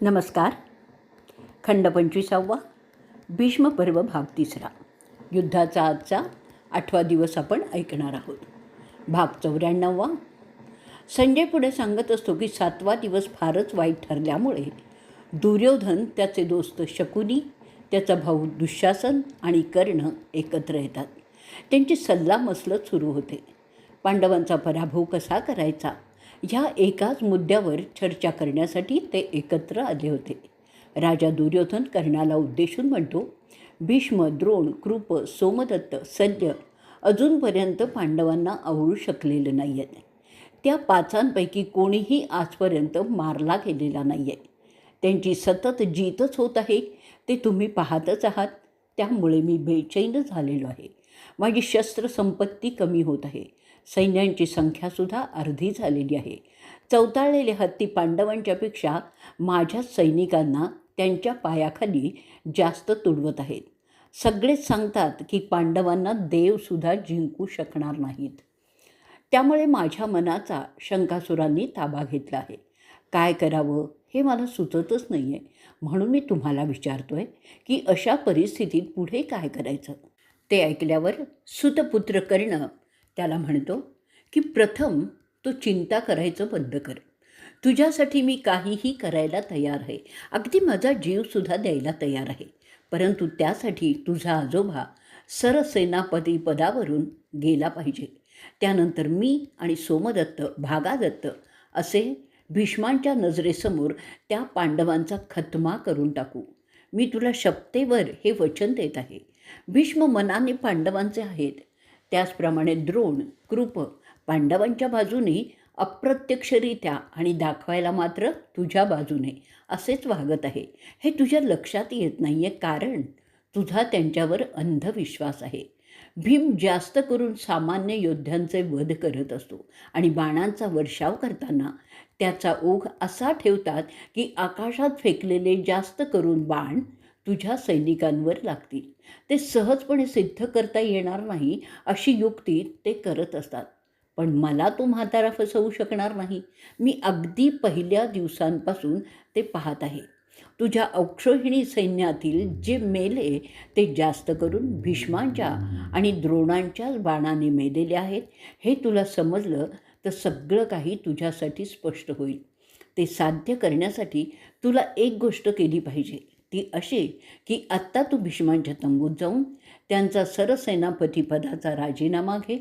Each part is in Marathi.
नमस्कार. खंड 25वा भीष्मपर्व भाग 3. युद्धाचा आजचा 8वा दिवस आपण ऐकणार आहोत. भाग 94. संजय पुढे सांगत असतो की 7वा दिवस फारच वाईट ठरल्यामुळे दुर्योधन, त्याचे दोस्त शकुनी, त्याचा भाऊ दुःशासन आणि कर्ण एकत्र येतात. त्यांची सल्लामसलत सुरू होते. पांडवांचा पराभव कसा करायचा ह्या एकाच मुद्द्यावर चर्चा करण्यासाठी ते एकत्र आले होते. राजा दुर्योधन कर्णाला उद्देशून म्हणतो, भीष्म, द्रोण, कृप, सोमदत्त, सल्य अजूनपर्यंत पांडवांना आवळू शकलेलं नाही आहे. त्या पाचांपैकी कोणीही आजपर्यंत मारला गेलेला नाही आहे. त्यांची सतत जीतच होत आहे, ते तुम्ही पाहतच आहात. त्यामुळे मी बेचैन झालेलो आहे. माझी शस्त्रसंपत्ती कमी होत आहे. सैन्यांची संख्यासुद्धा अर्धी झालेली आहे. चवताळलेले हत्ती पांडवांच्यापेक्षा माझ्या सैनिकांना त्यांच्या पायाखाली जास्त तुडवत आहेत. सगळेच सांगतात की पांडवांना देवसुद्धा जिंकू शकणार नाहीत. त्यामुळे माझ्या मनाचा शंकासुरांनी ताबा घेतला आहे. काय करावं हे मला सुचतच नाही आहे. म्हणून मी तुम्हाला विचारतो आहे की अशा परिस्थितीत पुढे काय करायचं. ते ऐकल्यावर सुतपुत्र कर्ण त्याला म्हणतो की प्रथम तो चिंता करायचं बंद कर. तुझ्यासाठी मी काहीही करायला तयार आहे. अगदी माझा जीवसुद्धा द्यायला तयार आहे. परंतु त्यासाठी तुझा आजोबा सरसेनापती पदावरून गेला पाहिजे. त्यानंतर मी आणि सोमदत्त, भागादत्त असे भीष्मांच्या नजरेसमोर त्या पांडवांचा खतमा करून टाकू. मी तुला शपथेवर हे वचन देत आहे. भीष्म मनाने पांडवांचे आहेत. त्याचप्रमाणे द्रोण, कृप पांडवांच्या बाजूने अप्रत्यक्षरित्या आणि दाखवायला मात्र तुझ्या बाजूने असेच वागत आहे. हे तुझ्या लक्षात येत नाही आहे, कारण तुझा त्यांच्यावर अंधविश्वास आहे. भीम जास्त करून सामान्य योद्ध्यांचे वध करत असतो आणि बाणांचा वर्षाव करताना त्याचा ओघ असा ठेवतात की आकाशात फेकलेले जास्त करून बाण तुझ्या सैनिकांवर लागतील. ते सहजपणे सिद्ध करता येणार नाही अशी युक्ती ते करत असतात. पण मला तो म्हातारा फसवू शकणार नाही. मी अगदी पहिल्या दिवसांपासून ते पाहत आहे. तुझ्या अक्षोहिणी सैन्यातील जे मेले ते जास्त करून भीष्मांच्या आणि द्रोणांच्याच बाणाने मेलेले आहेत. हे तुला समजलं तर सगळं काही तुझ्यासाठी स्पष्ट होईल. ते साध्य करण्यासाठी तुला एक गोष्ट केली पाहिजे. ती अशी की आत्ता तू भीष्मांच्या तंबूत जाऊन त्यांचा सरसेनापती पदाचा राजीनामा घे.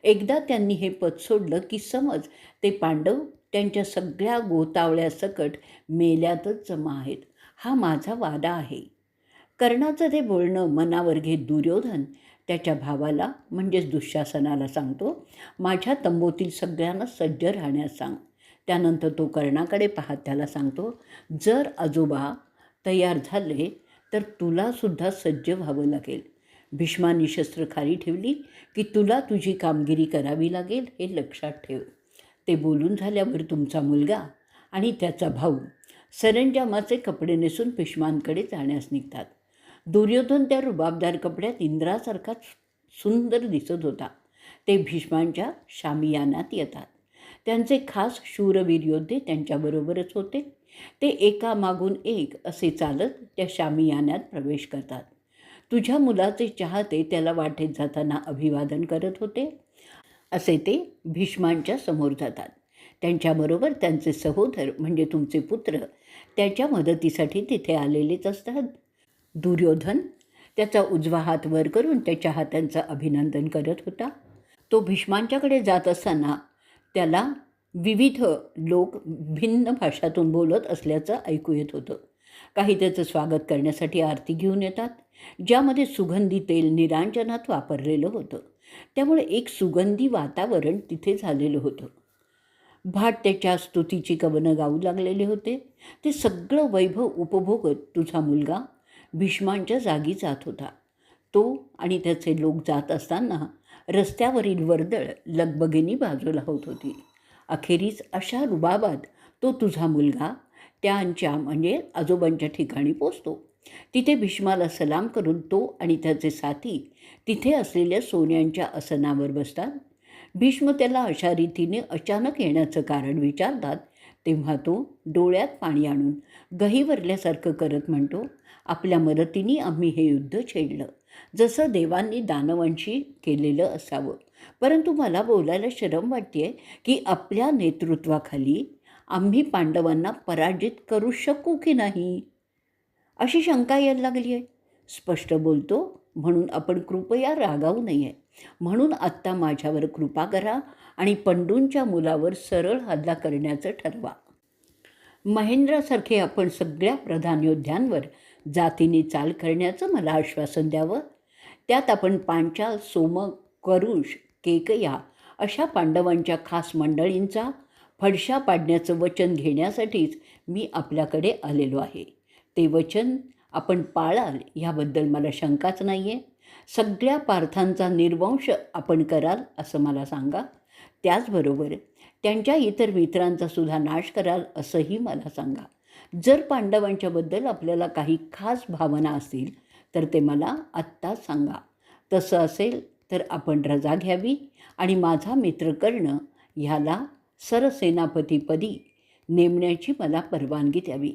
एकदा त्यांनी हे पद सोडलं की समज ते पांडव त्यांच्या सगळ्या गोतावळ्यासकट मेल्यातच जमा आहेत. हा माझा वादा आहे. कर्णाचं ते बोलणं मनावर घेत दुर्योधन त्याच्या भावाला म्हणजेच दुःशासनाला सांगतो, माझ्या तंबूतील सगळ्यांना सज्ज राहण्यास सांग. त्यानंतर तो कर्णाकडे पाहत त्याला सांगतो, जर आजोबा तयार झाले तर तुलासुद्धा सज्ज व्हावं लागेल. भीष्मांनी शस्त्र खाली ठेवली की तुला तुझी कामगिरी करावी लागेल, हे लक्षात ठेव. ते बोलून झाल्यावर तुमचा मुलगा आणि त्याचा भाऊ सरंजामाचे कपडे नेसून भीष्मांकडे जाण्यास निघतात. दुर्योधन त्या रुबाबदार कपड्यात इंद्रासारखा सुंदर दिसत होता. ते भीष्मांच्या शामियानात येतात. त्यांचे खास शूरवीर योद्धे त्यांच्याबरोबरच होते. ते एकामागून एक असे चालत त्या शामियानात प्रवेश करतात. तुझ्या मुलाचे चाहते त्याला वाटेत जाताना अभिवादन करत होते. असे ते भीष्मांच्या समोर जातात. त्यांच्याबरोबर त्यांचे सहोदर म्हणजे तुमचे पुत्र त्याच्या मदतीसाठी तिथे आलेलेच असतात. दुर्योधन त्याचा उजवा हात वर करून त्याच्या हातांचं अभिनंदन करत होता. तो भीष्मांच्याकडे जात असताना त्याला विविध लोक भिन्न भाषातून बोलत असल्याचं ऐकू येत होतं. काही त्याचं स्वागत करण्यासाठी आरती घेऊन येतात, ज्यामध्ये सुगंधी तेल निरांजनात वापरलेलं होतं. त्यामुळे एक सुगंधी वातावरण तिथे झालेलं होतं. भाट त्याच्या स्तुतीची कवनं गाऊ लागलेले होते. ते सगळं वैभव उपभोगत तुझा मुलगा भीष्मांच्या जागी जात होता. तो आणि त्याचे लोक जात असताना रस्त्यावरील वर्दळ लगबगीने बाजूला होत होती. अखेरीस अशा रुबाबात तो तुझा मुलगा त्यांच्या म्हणजे आजोबांच्या ठिकाणी पोचतो. तिथे भीष्माला सलाम करून तो आणि त्याचे साथी तिथे असलेल्या सोन्यांच्या आसनावर बसतात. भीष्म त्याला अशा रीतीने अचानक येण्याचं कारण विचारतात. तेव्हा तो डोळ्यात पाणी आणून गहिवरल्यासारखं करत म्हणतो, आपल्या मदतीने आम्ही हे युद्ध छेडलं, जसं देवांनी दानवांशी केलेलं असावं. परंतु मला बोलायला शरम वाटते की आपल्या नेतृत्वाखाली आम्ही पांडवांना पराजित करू शकू की नाही, अशी शंका यायला लागली आहे. स्पष्ट बोलतो म्हणून आपण कृपया रागावू नये. म्हणून आत्ता माझ्यावर कृपा करा आणि पंडूंच्या मुलावर सरळ हल्ला करण्याचं ठरवा. महेंद्रासारखे आपण सगळ्या प्रधान योद्ध्यांवर जातीने चाल करण्याचं मला आश्वासन द्यावं. त्यात आपण पांचाल, सोम, करुष, केकया अशा पांडवांच्या खास मंडळींचा फडशा पाडण्याचं वचन घेण्यासाठीच मी आपल्याकडे आलेलो आहे. ते वचन आपण पाळाल याबद्दल मला शंकाच नाही आहे. सगळ्या पार्थांचा निर्वंश आपण कराल असं मला सांगा. त्याचबरोबर त्यांच्या इतर मित्रांचा सुद्धा नाश कराल असंही मला सांगा. जर पांडवांच्याबद्दल आपल्याला काही खास भावना असतील तर ते मला आत्ताच सांगा. तसं असेल तर आपण रजा घ्यावी आणि माझा मित्र कर्ण ह्याला सरसेनापतीपदी नेमण्याची मला परवानगी द्यावी.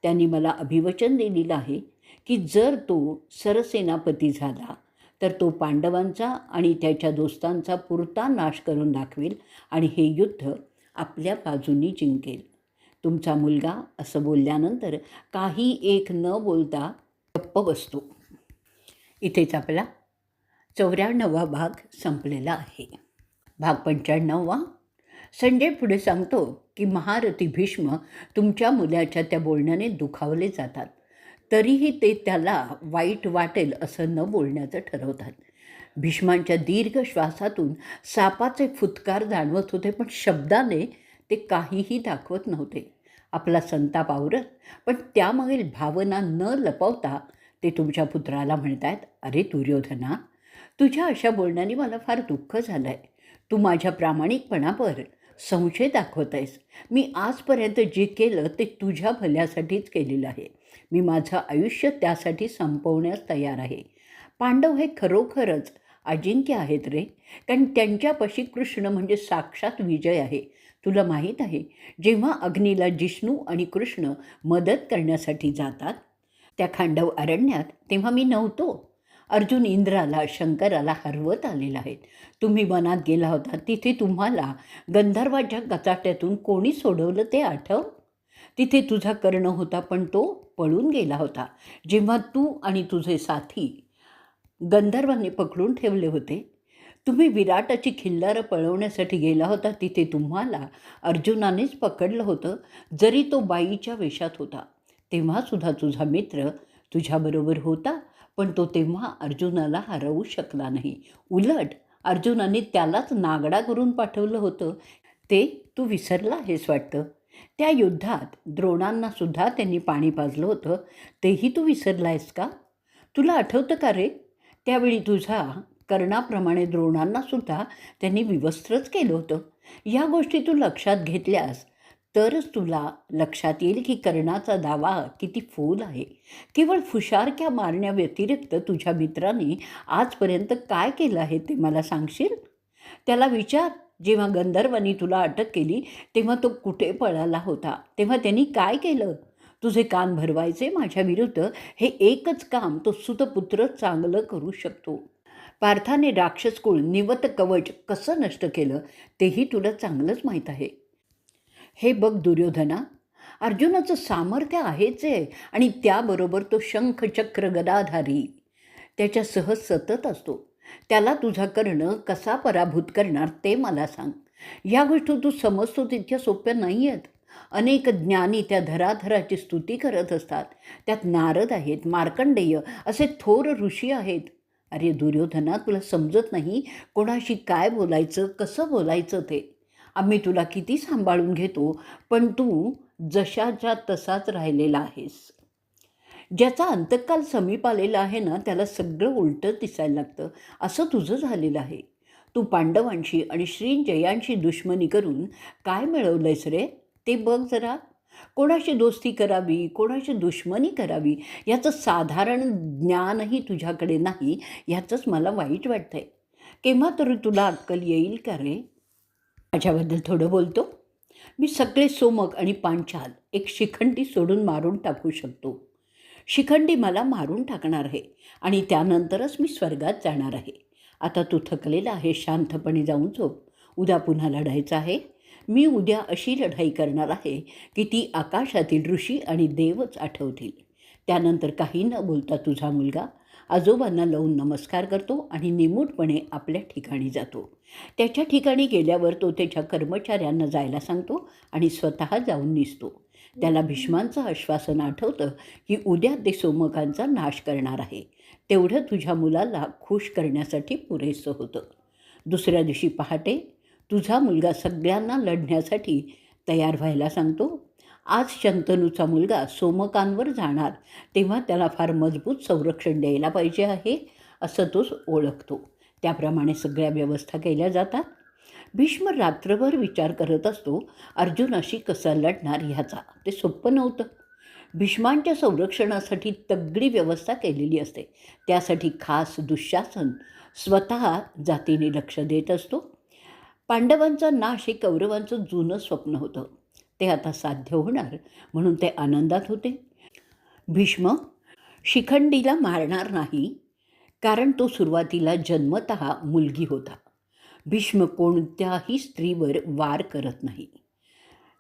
त्यांनी मला अभिवचन दिलेलं आहे की जर तो सरसेनापती झाला तर तो पांडवांचा आणि त्याच्या दोस्तांचा पुरता नाश करून दाखवेल आणि हे युद्ध आपल्या बाजूनी जिंकेल. तुमचा मुलगा असं बोलल्यानंतर काही एक न बोलता गप्प बसतो. इथेच आपला 94वा भाग संपलेला आहे. भाग 95वा. संजय पुढे सांगतो की महारथी भीष्म तुमच्या मुलाच्या त्या बोलण्याने दुखावले जातात, तरीही ते त्याला वाईट वाटेल असं न बोलण्याचं ठरवतात. भीष्मांच्या दीर्घ श्वासातून सापाचे फुत्कार जाणवत होते, पण शब्दाने ते काहीही दाखवत नव्हते. आपला संताप आवरत पण त्यामागील भावना न लपवता ते तुमच्या पुत्राला म्हणतायत, अरे दुर्योधना, तुझ्या अशा बोलण्याने मला फार दुःख झालं आहे. तू माझ्या प्रामाणिकपणावर संशय दाखवत आहेस. मी आजपर्यंत जे केलं ते तुझ्या भल्यासाठीच केलेलं आहे. मी माझं आयुष्य त्यासाठी संपवण्यास तयार आहे. पांडव हे खरोखरच अजिंक्य आहेत रे, कारण त्यांच्यापाशी कृष्ण म्हणजे साक्षात विजय आहे. तुला माहीत आहे, जेव्हा अग्नीला जिष्णू आणि कृष्ण मदत करण्यासाठी जातात त्या खांडव अरण्यात, तेव्हा मी नव्हतो. अर्जुन इंद्राला, शंकराला हरवत आलेला आहेत. तुम्ही वनात गेला होता, तिथे तुम्हाला गंधर्वाच्या गचाट्यातून कोणी सोडवलं ते आठव? तिथे तुझा कर्ण होता, पण तो पळून गेला होता. जेव्हा तू आणि तुझे साथी गंधर्वांनी पकडून ठेवले होते, तुम्ही विराटाची खिल्लारं पळवण्यासाठी गेला होता, तिथे तुम्हाला अर्जुनानेच पकडलं होतं, जरी तो बाईच्या वेशात होता. तेव्हासुद्धा तुझा मित्र तुझ्याबरोबर होता, पण तो तेव्हा अर्जुनाला हरवू शकला नाही. उलट अर्जुनाने त्यालाच नागडा करून पाठवलं होतं. ते तू विसरला आहेस वाटतं. त्या युद्धात द्रोणांनासुद्धा त्यांनी पाणी पाजलं होतं, तेही तू विसरला आहेस का? तुला आठवतं का रे? त्यावेळी तुझा कर्णाप्रमाणे द्रोणांनासुद्धा त्यांनी विवस्त्रच केलं होतं. या गोष्टी तू लक्षात घेतल्यास तरच तुला लक्षात येईल की कर्णाचा दावा किती फोल आहे. केवळ फुशारक्या मारण्याव्यतिरिक्त तुझ्या मित्राने आजपर्यंत काय केलं आहे ते मला सांगशील? त्याला विचार, जेव्हा गंधर्वांनी तुला अटक केली तेव्हा तो कुठे पळाला होता, तेव्हा त्यांनी काय केलं? तुझे कान भरवायचे माझ्या विरुद्ध हे एकच काम तो सुतपुत्र चांगलं करू शकतो. पार्थाने राक्षसकुळ निवत कवच कसं नष्ट केलं तेही तुला चांगलंच माहीत आहे. हे बघ दुर्योधना, अर्जुनाचं सामर्थ्य आहेच आहे आणि त्याबरोबर तो शंख चक्र गदाधारी त्याच्यासह सतत असतो. त्याला तुझा कर्ण कसा पराभूत करणार ते मला सांग. या गोष्टी तू समजतो तितक्या सोप्या नाही आहेत. अनेक ज्ञानी त्या धराधराची स्तुती करत असतात. त्यात नारद आहेत, मार्कंडेय असे थोर ऋषी आहेत. अरे दुर्योधना, तुला समजत नाही कोणाशी काय बोलायचं, कसं बोलायचं ते. आम्ही तुला किती सांभाळून घेतो, पण तू जशाच्या तसाच राहिलेला आहेस. ज्याचा अंतकाल समीप आलेला आहे ना, त्याला सगळं उलटं दिसायला लागतं. असं तुझं झालेलं आहे. तू पांडवांशी आणि श्रींजयांशी दुश्मनी करून काय मिळवलंयस रे ते बघ जरा. कोणाशी दोस्ती करावी, कोणाशी दुश्मनी करावी याचं साधारण ज्ञानही तुझ्याकडे नाही, याचंच मला वाईट वाटतं आहे. केव्हा तरी तुला अक्कल येईल का रे? माझ्याबद्दल थोडं बोलतो. मी सगळे सोमक आणि पांचाल एक शिखंडी सोडून मारून टाकू शकतो. शिखंडी मला मारून टाकणार आहे आणि त्यानंतरच मी स्वर्गात जाणार आहे. आता तू थकलेला आहे, शांतपणे जाऊन झोप. उद्या पुन्हा लढायचं आहे. मी उद्या अशी लढाई करणार आहे की ती आकाशातील ऋषी आणि देवच आठवतील. त्यानंतर काही न बोलता तुझा मुलगा आजोबांना लावून नमस्कार करतो आणि निमूटपणे आपल्या ठिकाणी जातो. त्याच्या ठिकाणी गेल्यावर तो त्याच्या कर्मचाऱ्यांना जायला सांगतो आणि स्वतः जाऊन निसतो. त्याला भीष्मांचं आश्वासन आठवतं की उद्या ते सोमकांचा नाश करणार आहे. तेवढं तुझ्या मुलाला खुश करण्यासाठी पुरेसं होतं. दुसऱ्या दिवशी पहाटे तुझा मुलगा सगळ्यांना लढण्यासाठी तयार व्हायला सांगतो. आज शंतनूचा मुलगा सोमकांवर जाणार, तेव्हा त्याला फार मजबूत संरक्षण द्यायला पाहिजे आहे असं तो ओळखतो. त्याप्रमाणे सगळ्या व्यवस्था केल्या जातात. भीष्म रात्रभर विचार करत असतो अर्जुनाशी कसा लढणार ह्याचा. ते सोपं नव्हतं. भीष्मांच्या संरक्षणासाठी तगडी व्यवस्था केलेली असते. त्यासाठी खास दुःशासन स्वतः जातीने लक्ष देत असतो. पांडवांचा नाश हे कौरवांचं जुनं स्वप्न होतं. ते आता साध्य होणार म्हणून ते आनंदात होते. भीष्म शिखंडीला मारणार नाही, कारण तो सुरुवातीला जन्मतः मुलगी होता. भीष्म कोणत्याही स्त्रीवर वार करत नाही.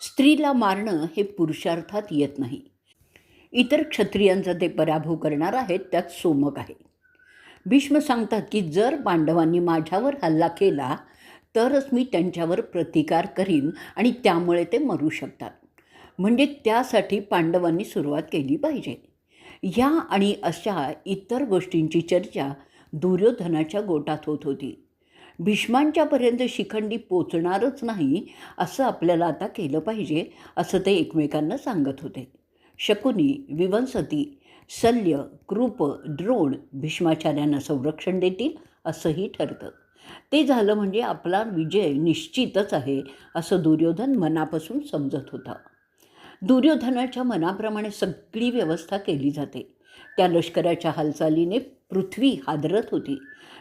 स्त्रीला मारणं हे पुरुषार्थात येत नाही. इतर क्षत्रियांचा ते पराभव करणार आहेत, त्यात सोमक आहे. भीष्म सांगतात की जर पांडवांनी माझ्यावर हल्ला केला तरच मी त्यांच्यावर प्रतिकार करीन आणि त्यामुळे ते मरू शकतात. म्हणजे त्यासाठी पांडवांनी सुरुवात केली पाहिजे. या आणि अशा इतर गोष्टींची चर्चा दुर्योधनाच्या गोटात होत होती. भीष्मांच्यापर्यंत शिखंडी पोचणारच नाही असं आपल्याला आता केलं पाहिजे असं ते एकमेकांना सांगत होते. शकुनी, विवंसती, शल्य, कृप, द्रोण भीष्माचार्यांना संरक्षण देतील असंही ठरतं. ते झालं म्हणजे आपला विजय निश्चितच आहे असं दुर्योधन मनापासून समजत होता. दुर्योधनाच्या मनाप्रमाणे सगळी व्यवस्था केली जाते. त्या लष्कराच्या हालचालीने पृथ्वी हादरत होती.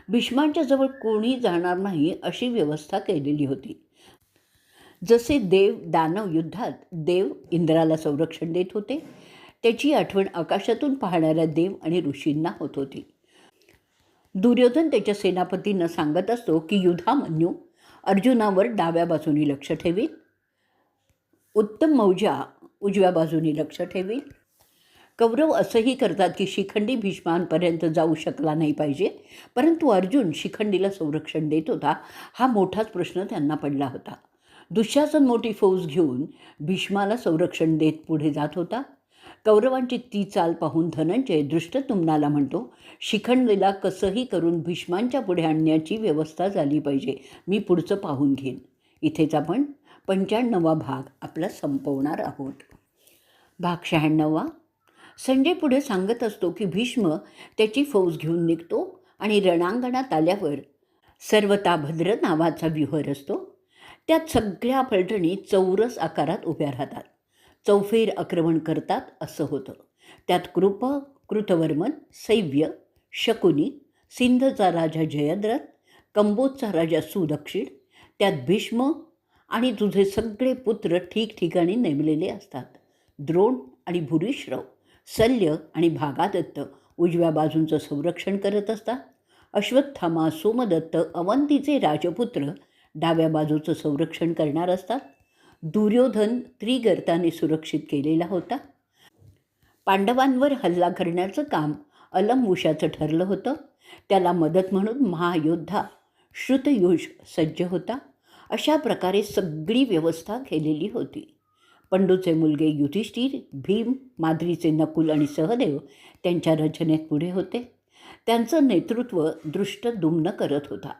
भीष्मांच्या जवळ कोणी जाणार नाही अशी व्यवस्था केलेली होती. जसे देव दानव युद्धात देव इंद्राला संरक्षण देत होते, त्याची आठवण आकाशातून पाहणाऱ्या देव आणि ऋषींना होत होती. दुर्योधन त्याच्या सेनापतींना सांगत असतो की युधामन्यू अर्जुनावर डाव्या बाजूनी लक्ष ठेवील, उत्तम मौजा उजव्या बाजूनी लक्ष ठेवील. कौरव असंही करतात की शिखंडी भीष्मांपर्यंत जाऊ शकला नाही पाहिजे, परंतु अर्जुन शिखंडीला संरक्षण देत होता हा मोठाच प्रश्न त्यांना पडला होता. दुःशासन मोठी फौज घेऊन भीष्माला संरक्षण देत पुढे जात होता. कौरवांची ती चाल पाहून धनंजय दृष्टद्युम्नाला म्हणतो, शिखंडीला कसंही करून भीष्मांच्या पुढे आणण्याची व्यवस्था झाली पाहिजे. मी पुढचं पाहून घेईन. इथेच आपण 95वा भाग आपला संपवणार आहोत. भाग 96. संजय पुढे सांगत असतो की भीष्म त्याची फौज घेऊन निघतो आणि रणांगणात आल्यावर सर्वताभद्र नावाचा व्यूह असतो. त्यात सगळ्या पलटणी चौरस आकारात उभ्या राहतात, चौफेर आक्रमण करतात असं होतं. त्यात कृप, कृतवर्मन, सैव्य, शकुनी, सिंधचा राजा जयद्रथ, कंबोजचा राजा सुदक्षिण, त्यात भीष्म आणि तुझे सगळे पुत्र ठिकठिकाणी नेमलेले असतात. द्रोण आणि भूरिश्रव, शल्य आणि भागादत्त उजव्या बाजूंचं संरक्षण करत असतात. अश्वत्थामा, सोमदत्त, अवंतीचे राजपुत्र डाव्या बाजूचं संरक्षण करणार असतात. दुर्योधन त्रिगर्ताने सुरक्षित केलेला होता. पांडवांवर हल्ला करण्याचं काम अलमवृषाचं ठरलं होतं. त्याला मदत म्हणून महायोद्धा श्रुतयुष सज्ज होता. अशा प्रकारे सगळी व्यवस्था केलेली होती. पंडूचे मुलगे युधिष्ठिर, भीम, माद्रीचे नकुल आणि सहदेव त्यांच्या रचनेत पुढे होते. त्यांचं नेतृत्व दृष्टद्युम्न करत होता.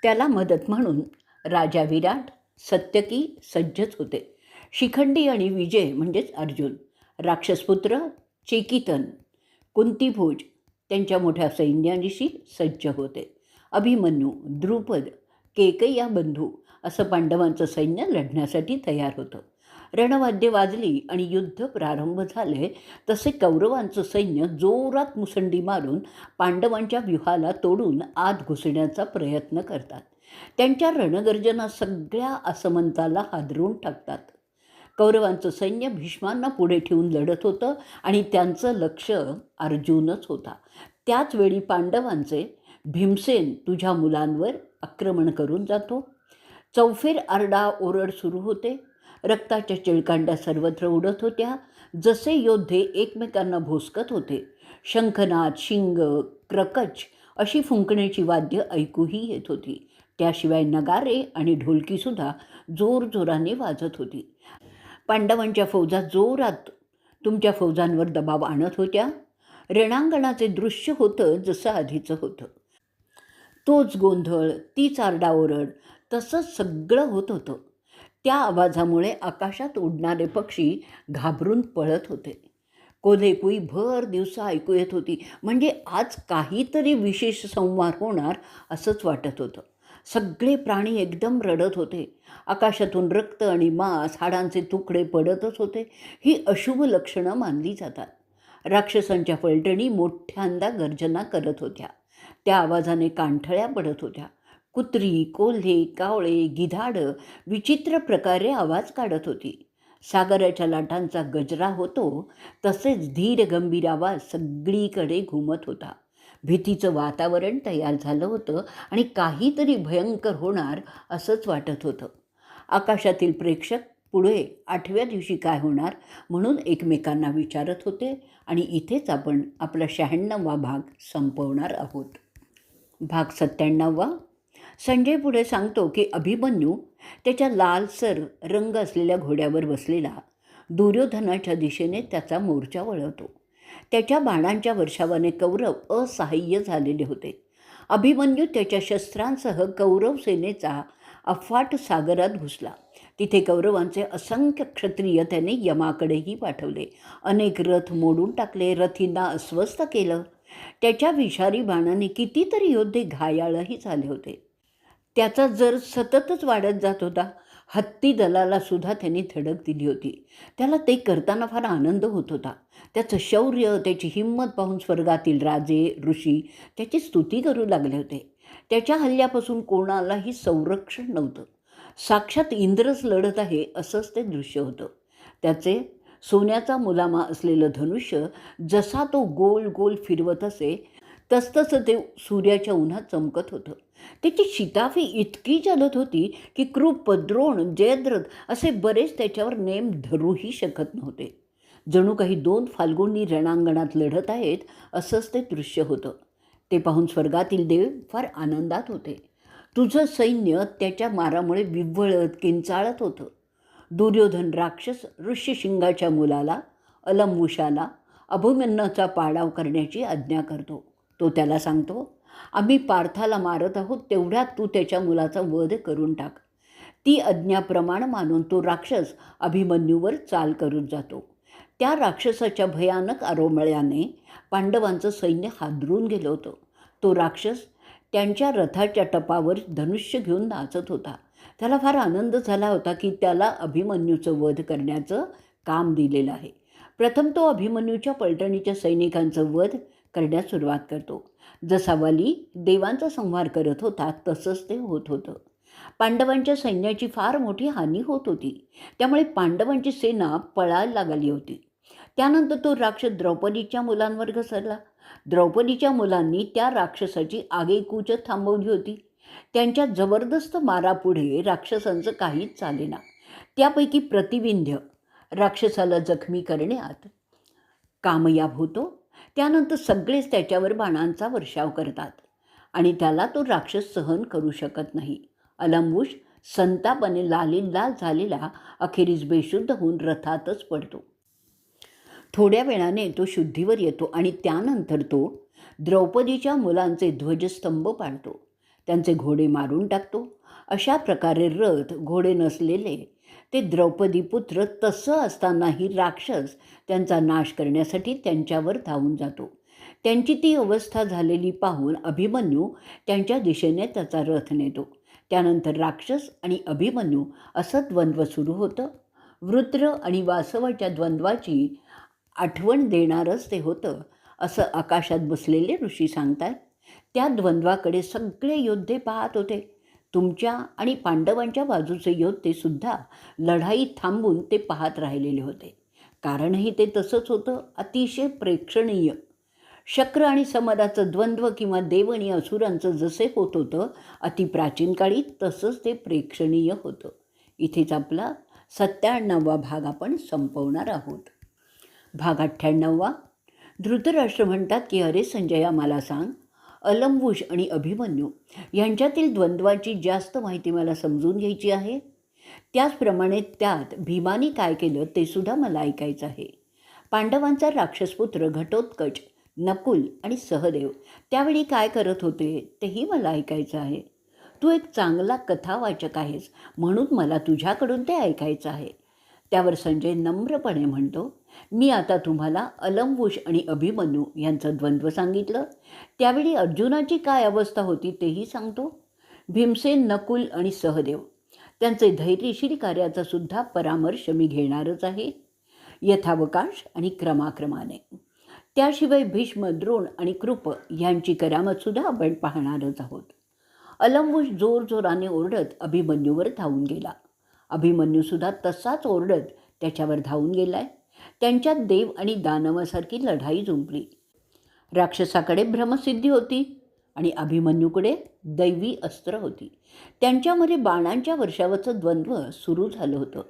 त्याला मदत म्हणून राजा विराट, सत्यकी सज्जच होते. शिखंडी आणि विजय म्हणजेच अर्जुन, राक्षसपुत्र चेकितन, कुंतीभोज त्यांच्या मोठ्या सैन्यानिशी सज्ज होते. अभिमन्यू, द्रुपद, केकय्या बंधू असं पांडवांचं सैन्य लढण्यासाठी तयार होतं. रणवाद्य वाजली आणि युद्ध प्रारंभ झाले तसे कौरवांचं सैन्य जोरात मुसंडी मारून पांडवांच्या व्यूहाला तोडून आत घुसण्याचा प्रयत्न करतात. त्यांच्या रणगर्जना सगळ्या आसमंताला हादरून टाकतात. कौरवांचं सैन्य भीष्मांना पुढे ठेवून लढत होतं आणि त्यांचं लक्ष अर्जुनच होता. त्याचवेळी पांडवांचे भीमसेन तुझ्या मुलांवर आक्रमण करून जातो. चौफेर आरडाओरड सुरू होते. रक्ताच्या चिळकांड्या सर्वत्र उडत होत्या. जसे योद्धे एकमेकांना भोसकत होते. शंखनाद, शिंग, क्रकच अशी फुंकण्याची वाद्य ऐकूही येत होती. त्याशिवाय नगारे आणि ढोलकीसुद्धा जोरजोराने वाजत होती. पांडवांच्या फौजा जोरात तुमच्या फौजांवर दबाव आणत होत्या. रणांगणाचे दृश्य होतं जसं आधीचं होतं. तोच गोंधळ, तीच आरडाओरड, तसंच सगळं होत होतं. त्या आवाजामुळे आकाशात उडणारे पक्षी घाबरून पळत होते. कोल्हेकुई भर दिवसा ऐकू येत होती. म्हणजे आज काहीतरी विशेष संवार होणार असंच वाटत होतं. सगळे प्राणी एकदम रडत होते. आकाशातून रक्त आणि मांस, हाडांचे तुकडे पडतच होते. ही अशुभ लक्षणं मानली जातात. राक्षसांच्या पलटणी मोठ्यांदा गर्जना करत होत्या. त्या आवाजाने कानठळ्या पडत होत्या. कुत्री, कोल्हे, कावळे, गिधाडं विचित्र प्रकारे आवाज काढत होती. सागराच्या लाटांचा गजरा होतो तसेच धीर गंभीर आवाज सगळीकडे घुमत होता. भीतीचं वातावरण तयार झालं होतं आणि काहीतरी भयंकर होणार असंच वाटत होतं. आकाशातील प्रेक्षक पुढे 8व्या दिवशी काय होणार म्हणून एकमेकांना विचारत होते. आणि इथेच आपण आपला 96वा भाग संपवणार आहोत. भाग 97. संजय पुढे सांगतो की अभिमन्यू त्याच्या लालसर रंग असलेल्या घोड्यावर बसलेला दुर्योधनाच्या दिशेने त्याचा मोर्चा वळवतो. त्याच्या बाणांच्या वर्षावाने कौरव असहाय्य झालेले होते. अभिमन्यू त्याच्या शस्त्रांसह कौरव सेनेचा अफाट सागरात घुसला. तिथे कौरवांचे असंख्य क्षत्रिय त्याने यमाकडेही पाठवले. अनेक रथ मोडून टाकले, रथींना अस्वस्थ केलं. त्याच्या विषारी बाणाने कितीतरी योद्धे घायाळही झाले होते. त्याचा जर सततच वाढत जात होता. हत्ती दलाला सुद्धा त्यांनी धडक दिली होती. त्याला ते करताना फार आनंद होत होता. त्याचं शौर्य, त्याची हिंमत पाहून स्वर्गातील राजे, ऋषी त्याची स्तुती करू लागले होते. त्याच्या हल्ल्यापासून कोणालाही संरक्षण नव्हतं. साक्षात इंद्रच लढत आहे असंच ते दृश्य होतं. त्याचे सोन्याचा मुलामा असलेलं धनुष्य जसा तो गोल गोल फिरवत असे तसतसं ते सूर्याच्या उन्हात चमकत होतं. त्याची शिताफी इतकी जलत होती की कृप, द्रोण, जयद्रथ असे बरेच त्याच्यावर नेम धरूही शकत नव्हते. जणू काही 2 फाल्गुनी रणांगणात लढत आहेत असंच ते दृश्य होतं. ते पाहून स्वर्गातील देव फार आनंदात होते. तुझं सैन्य त्याच्या मारामुळे विव्हळत किंचाळत होतं. दुर्योधन राक्षस ऋष्यशिंगाच्या मुलाला अलंबुशाला अभिमन्यूचा पाडाव करण्याची आज्ञा करतो. तो त्याला सांगतो, आम्ही पार्थाला मारत आहोत, तेवढ्यात तू त्याच्या मुलाचा वध करून टाक. ती आज्ञाप्रमाण मानून तो राक्षस अभिमन्यूवर चाल करून जातो. त्या राक्षसाच्या भयानक आरोमळ्याने पांडवांचं सैन्य हादरून गेलं होतं. तो राक्षस त्यांच्या रथाच्या टपावर धनुष्य घेऊन नाचत होता. त्याला फार आनंद झाला होता की त्याला अभिमन्यूचं वध करण्याचं काम दिलेलं आहे. प्रथम तो अभिमन्यूच्या पलटणीच्या सैनिकांचं वध करण्यास सुरुवात करतो. जसा वाली देवांचा संहार करत होता तसंच ते होत होतं. पांडवांच्या सैन्याची फार मोठी हानी होत होती. त्यामुळे पांडवांची सेना पळायला लागली होती. त्यानंतर तो राक्षस द्रौपदीच्या मुलांवर घसरला. द्रौपदीच्या मुलांनी त्या राक्षसाची आगेकूच थांबवली होती. त्यांच्या जबरदस्त मारापुढे राक्षसांचं काहीच चालेना. त्यापैकी प्रतिविंध्य राक्षसाला जखमी करण्यात कामयाब होतो. त्यानंतर सगळेच त्याच्यावर बाणांचा वर्षाव करतात आणि त्याला तो राक्षस सहन करू शकत नाही. अलंबुश संतापाने लालीलाल झालेला अखेरीस बेशुद्ध होऊन रथातच पडतो. थोड्या वेळाने तो शुद्धीवर येतो आणि त्यानंतर तो द्रौपदीच्या मुलांचे ध्वजस्तंभ पाडतो. त्यांचे घोडे मारून टाकतो. अशा प्रकारे रथ, घोडे नसलेले ते द्रौपदी पुत्र तसं असतानाही राक्षस त्यांचा नाश करण्यासाठी त्यांच्यावर धावून जातो. त्यांची ती अवस्था झालेली पाहून अभिमन्यू त्यांच्या दिशेने त्याचा रथ नेतो. त्यानंतर राक्षस आणि अभिमन्यू असं द्वंद्व सुरू होतं. वृत्र आणि वासवाच्या द्वंद्वाची आठवण देणारच ते होतं असं आकाशात बसलेले ऋषी सांगतात. त्या द्वंद्वाकडे सगळे योद्धे पाहत होते. तुमच्या आणि पांडवांच्या बाजूचे योद्धे सुद्धा लढाई थांबून ते पाहत राहिलेले होते. कारणही ते तसंच होतं, अतिशय प्रेक्षणीय. शक्र आणि समराचं द्वंद्व किंवा देव आणि असुरांचं जसे होत होतं अतिप्राचीन काळी, तसंच ते प्रेक्षणीय होतं. इथेच आपला 97वा भाग आपण संपवणार आहोत. भाग 98. धृतराष्ट्र म्हणतात की अरे संजया, मला सांग, अलंबुष आणि अभिमन्यू यांच्यातील द्वंद्वाची जास्त माहिती मला समजून घ्यायची आहे. त्याचप्रमाणे त्यात भीमाने काय केलं ते सुद्धा मला ऐकायचं आहे. पांडवांचा राक्षसपुत्र घटोत्कच, नकुल आणि सहदेव त्यावेळी काय करत होते तेही मला ऐकायचं आहे. तू एक चांगला कथावाचक आहेस, म्हणून मला तुझ्याकडून ते ऐकायचं आहे. त्यावर संजय नम्रपणे म्हणतो, मी आता तुम्हाला अलंबुष आणि अभिमन्यू यांचं द्वंद्व सांगितलं, त्यावेळी अर्जुनाची काय अवस्था होती तेही सांगतो. भीमसेन, नकुल आणि सहदेव त्यांचे धैर्यशील कार्याचा सुद्धा परामर्श मी घेणारच आहे, यथावकाश आणि क्रमाक्रमाने. त्याशिवाय भीष्म, द्रोण आणि कृप यांची करामतसुद्धा आपण पाहणारच आहोत. अलंबुष जोरजोराने ओरडत अभिमन्यूवर धावून गेला. अभिमन्यूसुद्धा तसाच ओरडत त्याच्यावर धावून गेलाय. त्यांच्यात देव आणि दानवासारखी लढाई जुंपली. राक्षसाकडे भ्रमसिद्धी होती आणि अभिमन्यूकडे दैवी अस्त्र होती. त्यांच्यामध्ये बाणांच्या वर्षावाचं द्वंद्व सुरू झालं होतं.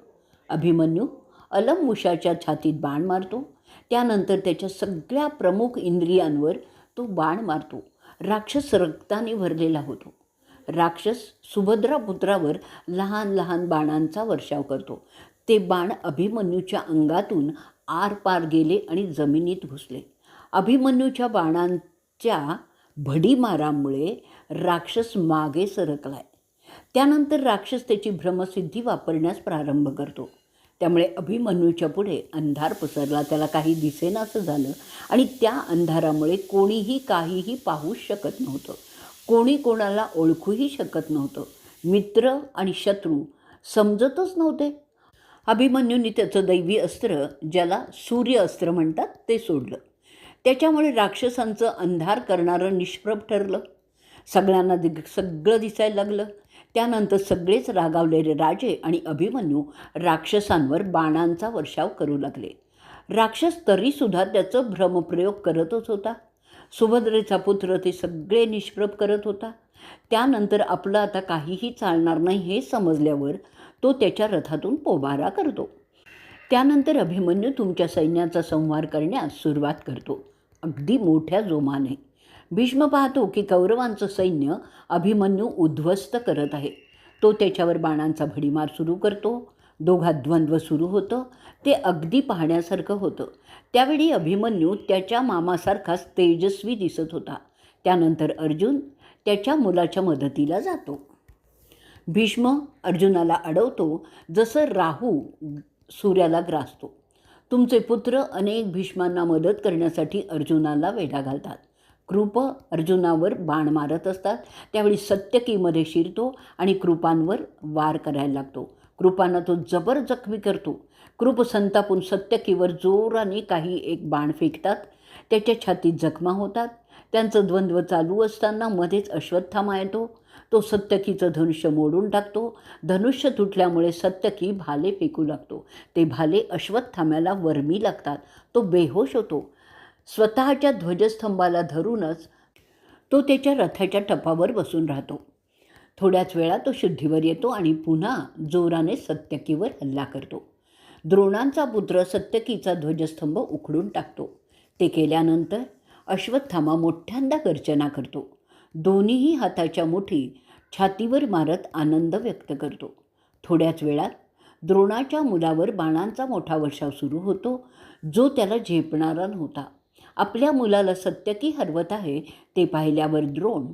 अभिमन्यू अलंबुषाच्या छातीत बाण मारतो, त्यानंतर त्याच्या सगळ्या प्रमुख इंद्रियांवर तो बाण मारतो. राक्षस रक्ताने भरलेला होतो. राक्षस सुभद्रा पुत्रावर लहान लहान बाणांचा वर्षाव करतो. ते बाण अभिमन्यूच्या अंगातून आरपार गेले आणि जमिनीत घुसले. अभिमन्यूच्या बाणांच्या भडीमारामुळे राक्षस मागे सरकलाय. त्यानंतर राक्षस त्याची भ्रमसिद्धी वापरण्यास प्रारंभ करतो. त्यामुळे अभिमन्यूच्या पुढे अंधार पसरला. त्याला काही दिसेनासं झालं आणि त्या अंधारामुळे कोणीही काहीही पाहूच शकत नव्हतं. कोणी कोणाला ओळखूही शकत नव्हतं. मित्र आणि शत्रू समजतच नव्हते. अभिमन्यूने त्याचं दैवी अस्त्र, ज्याला सूर्य अस्त्र म्हणतात, ते सोडलं. त्याच्यामुळे राक्षसांचं अंधार करणारं निष्प्रभ ठरलं. सगळ्यांना सगळं दिसायला लागलं. त्यानंतर सगळेच रागावलेले राजे आणि अभिमन्यू राक्षसांवर बाणांचा वर्षाव करू लागले. राक्षस तरीसुद्धा त्याचं भ्रमप्रयोग करतच होता. सुभद्रेचा पुत्र ते सगळे निष्प्रभ करत होता. त्यानंतर आपलं आता काहीही चालणार नाही हे समजल्यावर तो त्याच्या रथातून पोबारा करतो. त्यानंतर अभिमन्यू तुमच्या सैन्याचा संहार करण्यास सुरुवात करतो, अगदी मोठ्या जोमाने. भीष्म पाहतो की कौरवांचं सैन्य अभिमन्यू उद्ध्वस्त करत आहे. तो त्याच्यावर बाणांचा भडीमार सुरू करतो. दोघात द्वंद्व सुरू होतं. ते अगदी पाहण्यासारखं होतं. त्यावेळी अभिमन्यू त्याच्या मामासारखाच तेजस्वी दिसत होता. त्यानंतर अर्जुन त्याच्या मुलाच्या मदतीला जातो. भीष्म अर्जुनाला अडवतो जसं राहू सूर्याला ग्रासतो. तुमचे पुत्र अनेक भीष्मांना मदत करण्यासाठी अर्जुनाला वेढा घालतात. कृप अर्जुनावर बाण मारत असतात. त्यावेळी सत्यकीमध्ये शिरतो आणि कृपांवर वार करायला लागतो. कृपांना तो जबर जखमी करतो. कृप संतापून सत्यकीवर जोराने काही एक बाण फेकतात. त्याच्या छातीत जखमा होतात. त्यांचं द्वंद्व चालू असताना मध्येच अश्वत्थामा येतो. तो सत्यकीचं धनुष्य मोडून टाकतो. धनुष्य तुटल्यामुळे सत्यकी भाले फेकू लागतो. ते भाले अश्वत्थाम्याला वर्मी लागतात. तो बेहोश होतो. स्वतःच्या ध्वजस्तंभाला धरूनच तो त्याच्या रथाच्या टपावर बसून राहतो. थोड्याच वेळात तो शुद्धीवर येतो आणि पुन्हा जोराने सत्यकीवर हल्ला करतो. द्रोणांचा पुत्र सत्यकीचा ध्वजस्तंभ उखडून टाकतो. ते केल्यानंतर अश्वत्थामा मोठ्यांदा गर्जना करतो. दोन्हीही हाताच्या मुठी छातीवर मारत आनंद व्यक्त करतो. थोड्याच वेळात द्रोणाच्या मुलावर बाणांचा मोठा वर्षाव सुरू होतो, जो त्याला झेपणारा नव्हता. आपल्या मुलाला सत्यकी हरवत आहे ते पाहिल्यावर द्रोण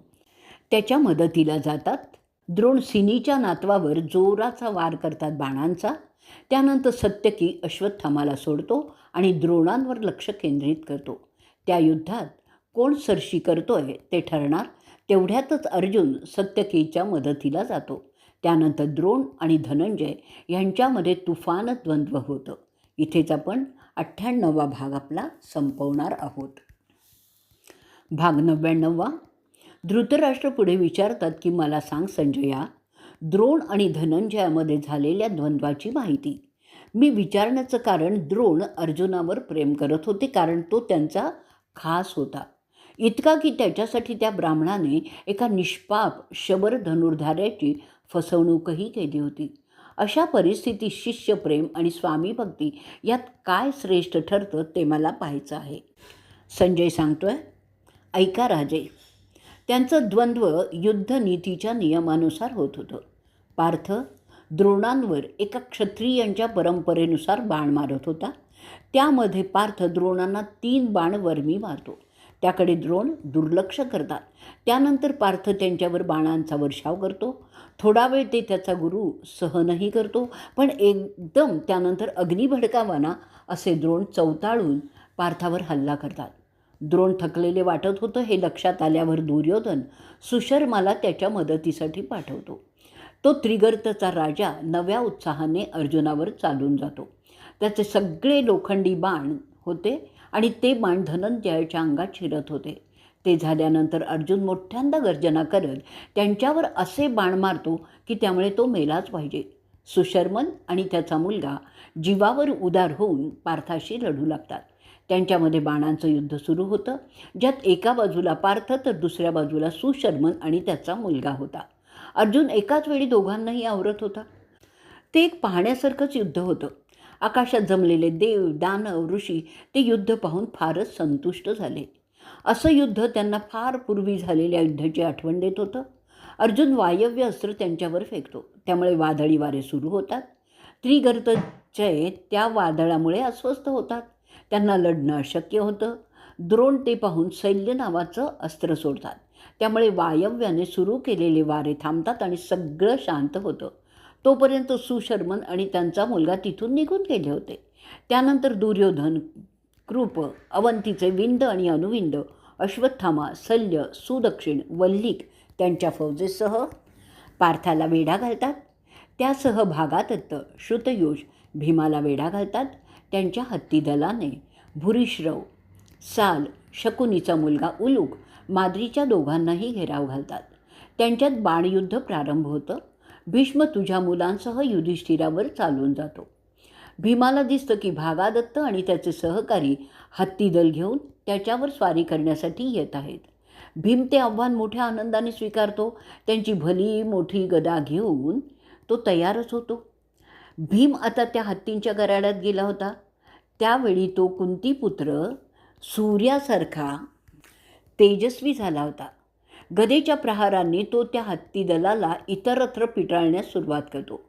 त्याच्या मदतीला जातात. द्रोण सिनीच्या नातवावर जोराचा वार करतात बाणांचा. त्यानंतर सत्यकी अश्वत्थामाला सोडतो आणि द्रोणांवर लक्ष केंद्रित करतो. त्या युद्धात कोण सरशी करतोय ते ठरणार. तेवढ्यातच अर्जुन सत्यकीच्या मदतीला जातो. त्यानंतर द्रोण आणि धनंजय यांच्यामध्ये तुफान द्वंद्व होतं. इथेच आपण 98वा भाग आपला संपवणार आहोत. भाग 99. धृतराष्ट्र पुढे विचारतात की मला सांग संजया, द्रोण आणि धनंजयामध्ये झालेल्या द्वंद्वाची माहिती. मी विचारण्याचं कारण, द्रोण अर्जुनावर प्रेम करत होते कारण तो त्यांचा खास होता. इतका की त्याच्यासाठी त्या ब्राह्मणाने एका निष्पाप शबर धनुर्धार्याची फसवणूकही केली होती. अशा परिस्थितीत शिष्यप्रेम आणि स्वामीभक्ती यात काय श्रेष्ठ ठरतं ते मला पाहायचं आहे. संजय सांगतोय, ऐका राजे. त्यांचं द्वंद्व युद्धनीतीच्या नियमानुसार होत होतं. पार्थ द्रोणांवर एका क्षत्रियांच्या परंपरेनुसार बाण मारत होता. त्यामध्ये पार्थ द्रोणांना 3 बाण वर्मी मारतो. त्याकडे द्रोण दुर्लक्ष करतात. त्यानंतर पार्थ त्यांच्यावर बाणांचा वर्षाव करतो. थोडा वेळ ते त्याचा गुरु सहनही करतो, पण एकदम त्यानंतर अग्नी भडकावाना असे द्रोण चवताळून पार्थावर हल्ला करतात. द्रोण थकलेले वाटत होतं हे लक्षात आल्यावर दुर्योधन सुशर्माला त्याच्या मदतीसाठी पाठवतो. तो त्रिगर्तचा राजा नव्या उत्साहाने अर्जुनावर चालून जातो. त्याचे सगळे लोखंडी बाण होते आणि ते बाण धनंजयाच्या अंगात शिरत होते. ते झाल्यानंतर अर्जुन मोठ्यांदा गर्जना करत त्यांच्यावर असे बाण मारतो की त्यामुळे तो मेलाच पाहिजे. सुशर्मन आणि त्याचा मुलगा जीवावर उदार होऊन पार्थाशी लढू लागतात. त्यांच्यामध्ये बाणांचं युद्ध सुरू होतं, ज्यात एका बाजूला पार्थ तर दुसऱ्या बाजूला सुशर्मन आणि त्याचा मुलगा होता. अर्जुन एकाच वेळी दोघांनाही आवरत होता. ते एक पाहण्यासारखंच युद्ध होतं. आकाशात जमलेले देव, दानव, ऋषी ते युद्ध पाहून फारच संतुष्ट झाले. असं युद्ध त्यांना फार पूर्वी झालेल्या युद्धाची आठवण देत होतं. अर्जुन वायव्य अस्त्र त्यांच्यावर फेकतो. त्यामुळे वादळी वारे सुरू होतात. त्रिगर्तचे त्या वादळामुळे अस्वस्थ होतात. त्यांना लढणं अशक्य होतं. द्रोण ते पाहून शैल्य नावाचं अस्त्र सोडतात. त्यामुळे वायव्याने सुरू केलेले वारे थांबतात आणि सगळं शांत होतं. तोपर्यंत सुशर्मन आणि त्यांचा मुलगा तिथून निघून गेले होते. त्यानंतर दुर्योधन, कृप, अवंतीचे विंद आणि अनुविंद, अश्वत्थामा, शल्य, सुदक्षिण, वल्लिक त्यांच्या फौजेसह पार्थाला वेढा घालतात. त्यासह भागादत्त, श्रुतयोष भीमाला वेढा घालतात. त्यांच्या हत्तीदलाने भूरिश्रव, साल, शकुनीचा मुलगा उलूक, माद्रीच्या दोघांनाही घेराव घालतात. त्यांच्यात बाणयुद्ध प्रारंभ होतं. भीष्म तुझ्या मुलांसह युधिष्ठिरावर चालून जातो. भीमाला दिसतं की भागादत्त आणि त्याचे सहकारी हत्तीदल घेऊन त्याच्यावर स्वारी करण्यासाठी येत आहेत. भीम ते आव्हान मोठ्या आनंदाने स्वीकारतो. त्यांची भली मोठी गदा घेऊन तो तयारच होतो. भीम आता त्या हत्तींच्या गराड्यात गेला होता. त्यावेळी तो कुंतीपुत्र सूर्यासारखा तेजस्वी झाला होता. गदेच्या प्रहारांनी तो त्या हत्तीदलाला इतरत्र पिटाळण्यास सुरुवात करतो.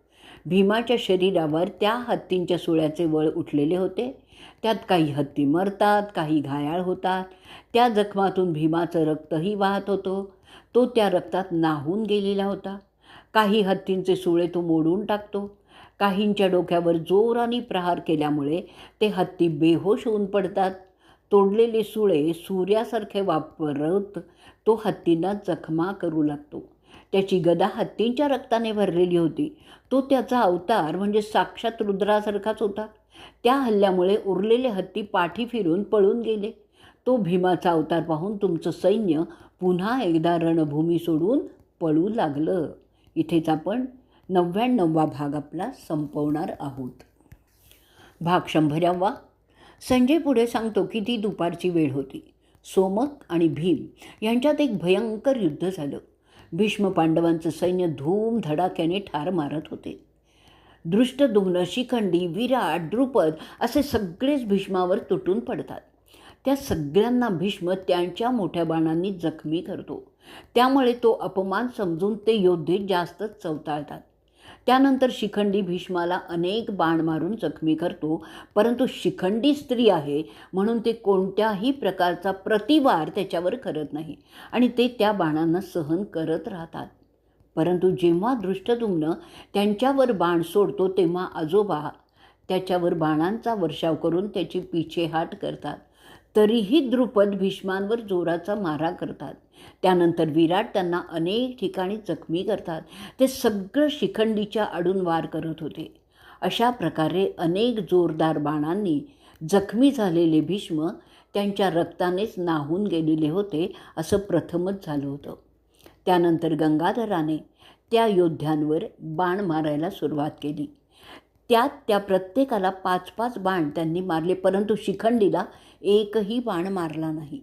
भीमाच्या शरीरावर त्या हत्तींच्या सुळ्याचे वळ उठलेले होते. त्यात काही हत्ती मरतात, काही घायाळ होतात. त्या जखमातून भीमाचं रक्तही वाहत होतं. तो त्या रक्तात न्हाऊन गेलेला होता. काही हत्तींचे सुळे तो मोडून टाकतो. काहींच्या डोक्यावर जोराने प्रहार केल्यामुळे ते हत्ती बेहोश होऊन पडतात. तोडलेले सुळे सूर्यासारखे वापरत तो हत्तींना जखमा करू लागतो. त्याची गदा हत्तींच्या रक्ताने भरलेली होती. तो त्याचा अवतार म्हणजे साक्षात रुद्रासारखाच होता. त्या हल्ल्यामुळे उरलेले हत्ती पाठी फिरून पळून गेले. तो भीमाचा अवतार पाहून तुमचं सैन्य पुन्हा एकदा रणभूमी सोडून पळू लागलं. इथेच आपण 99वा भाग आपला संपवणार आहोत. भाग 100वा. संजय पुढे सांगतो की ती दुपारची वेळ होती. सोमक आणि भीम यांच्यात एक भयंकर युद्ध झालं. भीष्म पांडवांचं सैन्य धूम धडाक्याने ठार मारत होते. धृष्टद्युम्न, शिखंडी, विराट, द्रुपद असे सगळेच भीष्मावर तुटून पडतात. त्या सगळ्यांना भीष्म त्यांच्या मोठ्या बाणांनी जखमी करतो. त्यामुळे तो अपमान समजून ते योद्धे जास्तच चवताळतात. त्यानंतर शिखंडी भीष्माला अनेक बाण मारून जखमी करतो. परंतु शिखंडी स्त्री आहे म्हणून ते कोणत्याही प्रकारचा प्रतिवार त्याच्यावर करत नाही आणि ते त्या बाणांना सहन करत राहतात. परंतु जेव्हा धृष्टद्युम्न त्यांच्यावर बाण सोडतो तेव्हा आजोबा त्याच्यावर बाणांचा वर्षाव करून त्याची पिछेहाट करतात. तरीही द्रुपद भीष्मांवर जोराचा मारा करतात. त्यानंतर विराट त्यांना अनेक ठिकाणी जखमी करतात. ते सगळं शिखंडीच्या आडून वार करत होते. अशा प्रकारे अनेक जोरदार बाणांनी जखमी झालेले भीष्म त्यांच्या रक्तानेच नाहून गेलेले होते असं प्रथमच झालं होतं. त्यानंतर गंगाधराने त्या योद्ध्यांवर बाण मारायला सुरुवात केली. त्या प्रत्येकाला 5-5 बाण त्यांनी मारले, परंतु शिखंडीला एकही बाण मारला नाही.